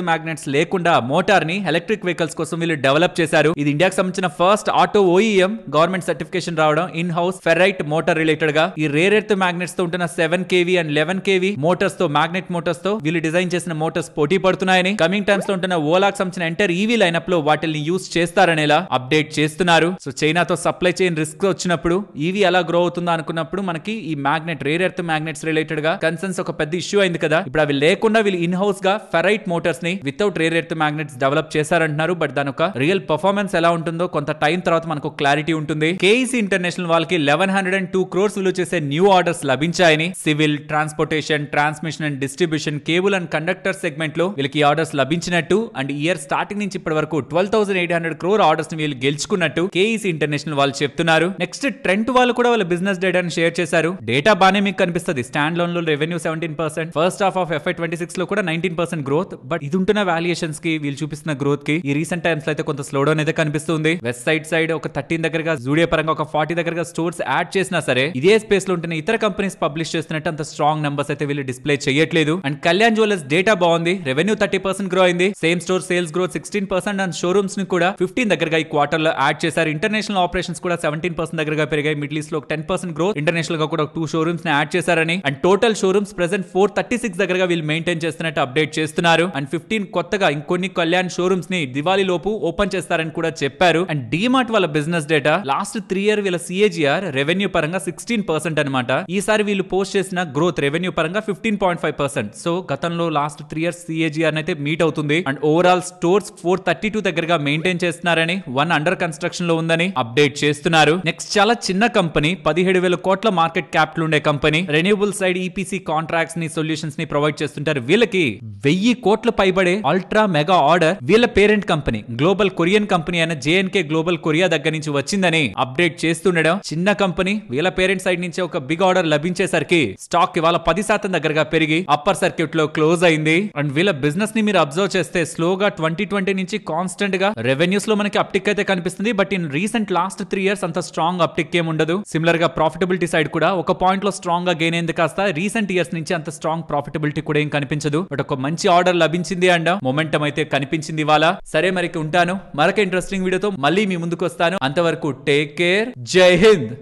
magnets లేకుండా మోటార్ ని ఎలక్ట్రిక్ వెహికల్స్ కోసం వీళ్ళు డెవలప్ చేశారు. ఇది ఇండియాకి సంబంధించిన first auto OEM government certification రావడం in house ferrite motor related గా. ఈ రేర్ ఎర్త్ మ్యాగ్నెట్స్ తో ఉంటున్న 7 kV అండ్ 11 kV మోటార్స్ తో మ్యాగ్నెట్ మోటార్స్ తో వీళ్ళు డిజైన్ చేసిన మోటార్స్ పోటీ పడుతున్నాయని, కమింగ్ టైమ్స్ లో ఉంటున్న ఓలాకి సంబంధించిన ఎంటర్ ఈవీ లైనప్ లో వాటిని యూస్ చేస్తారనేలా అప్డేట్ చేస్తున్నారు. సో చైనాతో సప్లై చైన్ రిస్క్ వచ్చినప్పుడు ఈవీ ఎలా గ్రో అవుతుందో అనుకున్నప్పుడు మనకి ఈ magnet rare earth magnets related గా కన్సర్న్స్ ఒక పెద్ద ఇష్యూ అయింది కదా. ఇప్పుడు అవి లేకుండా వీళ్ళు ఇన్ హౌస్ గా ఫెరైట్ మోటార్స్ ని without rare earth magnets develop చేశారంటున్నారు. బట్ దాని ఒక రియల్ పర్ఫార్మెన్స్ ఎలా ఉంటుందో కొంత టైం తర్వాత మనకు క్లారిటీ ఉంటుంది. కేఈసీ ఇంటర్నేషనల్ వాళ్ళకి 1102 crores విలువ చేసే న్యూ ఆర్డర్స్ లభించాయని, civil, transportation, transmission and distribution, cable and conductor segment లో వీళ్ళకి ఆర్డర్స్ లభించినట్టు. అండ్ ఇయర్ స్టార్టింగ్ నుంచి ఇప్పటి వరకు 12,800 crore ఆర్డర్స్ ని వీళ్ళు గెలుచుకున్నట్టు కేఈసీ ఇంటర్నేషనల్ వాళ్ళు చెప్తున్నారు. నెక్స్ట్ ట్రెంట్ వాళ్ళు కూడా వాళ్ళ బిజినెస్ డేటాను షేర్ చేశారు. డేటా బానే మీకు కనిపిస్తుంది. స్టాండ్ లోన్ లో revenue 17%, first half of FY26 లో కూడా 19% గ్రోత్. బట్ ఇది ఉంటున్న వాల్యుయేషన్స్ కి వీళ్ళు చూపిస్తున్న గ్రోత్ కి ఈ రీసెంట్ టైమ్స్ లో అయితే కొంత స్లో డౌన్ అయితే కనిపిస్తుంది. వెస్ట్ సైడ్ ఒక 13 దగ్గరగా, జూడియో పరంగా ఒక 40 దగ్గరగా స్టోర్స్ యాడ్ చేసినా సరే ఇదే స్పేస్ లో ఉంటున్న ఇతర కంపెనీస్ పబ్లిష్ చేస్తున్నట్టు అంత స్ట్రాంగ్ నంబర్స్ అయితే వీళ్ళు డిస్ప్లే చేయట్లేదు. అండ్ కళ్యాణ్ జ్యువెలర్స్ డేటా బాగుంది. రెవెన్యూ 30% గ్రో అయింది. Same store sales growth 16% and showrooms ని కూడా 15 దగ్గరగా ఈ క్వార్టర్ లో యాడ్ చేశారు. ఇంటర్నేషనల్ ఆపరేషన్స్ కూడా 17% దగ్గరగా పెరిగాయి. మిడిల్ ఈస్ట్ లో 10% గ్రోత్. ఇంటర్నేషనల్ గా కూడా 2 షోరూమ్స్ ని యాడ్ చేశారని, అండ్ టోటల్ షోరూమ్స్ ప్రెసెంట్ 436 దగ్గరగా వీళ్ళు మెయింటైన్ చేస్తున్నట్టు అప్డేట్ చేస్తున్నారు. అండ్ 15 కొత్తగా ఇంకొన్ని కళ్యాణ్ షోరూమ్స్ ని దివాళీ లోపు ఓపెన్ చేస్తారని కూడా చెప్పారు. అండ్ డీమార్ట్ వాళ్ళ బిజినెస్ డేటా లాస్ట్ 3 year వీళ్ళ CAGR రెవెన్యూ పరంగా 16% అనమాట. ఈసారి వీళ్ళు పోస్ట్ చేసిన గ్రోత్ రెవెన్యూ పరంగా 15.5%. సో గతంలో లాస్ట్ 3 years CAGR అయితే మీట్ అవుతుంది. అండ్ ఓవరాల్ స్టోర్స్ 432 దగ్గరగా మెయింటైన్ చేస్తున్నారని, 1 అండర్ కన్స్ట్రక్షన్ లో ఉందని అప్డేట్ చేస్తున్నారు. నెక్స్ట్ చాలా చిన్న కంపెనీ, 17,000 కోట్ల మార్కెట్ క్యాపిటల్ ఉండే company. Renewable side EPC contracts ని, సొల్యూషన్స్ ని ప్రొవైడ్ చేస్తుంటారు. వీళ్ళకి 1000 కోట్ల పైబడే అల్ట్రా మెగా ఆర్డర్ వీళ్ళ parent company global Korean company అయిన JNK గ్లోబల్ కొరియా దగ్గర నుంచి వచ్చిందని అప్డేట్ చేస్తుండడం. చిన్న కంపెనీ, వీళ్ళ పేరెంట్ సైడ్ నుంచి ఒక బిగ్ ఆర్డర్ లభించేసరికి స్టాక్ ఇవాళ 10% దగ్గరగా పెరిగి అప్పర్ సర్క్యూట్ లో క్లోజ్ అయింది. అండ్ వీళ్ళ బిజినెస్ ని మీరు అబ్జర్వ్ చేస్తే స్లోగా 2020 నుంచి కాన్స్టెంట్ గా రెవెన్యూస్ లో మనకి అప్టిక్ అయితే కనిపిస్తుంది. But in recent last 3 years అంత స్ట్రాంగ్ అప్టిక్ ఏం ఉండదు. సిమిలర్ గా ప్రాఫిటబిలిటీ సైడ్ కూడా ఒక పాయింట్ లో స్ట్రాంగ్ గా గెయిన్ అయింది కాస్త రీసెంట్ ఇయర్స్ నుంచి అంత స్ట్రాంగ్ ప్రాఫిటబిలిటీ కూడా ఏం కనిపించదు. బట్ ఒక మంచి ఆర్డర్ లభించింది అండ్ మొమెంటం అయితే కనిపించింది ఇవాళ. సరే మరి ఉంటాను, మరొక ఇంట్రెస్టింగ్ వీడియోతో మళ్ళీ మీ ముందుకు వస్తాను. అంతవరకు టేక్ కేర్, జై హింద్.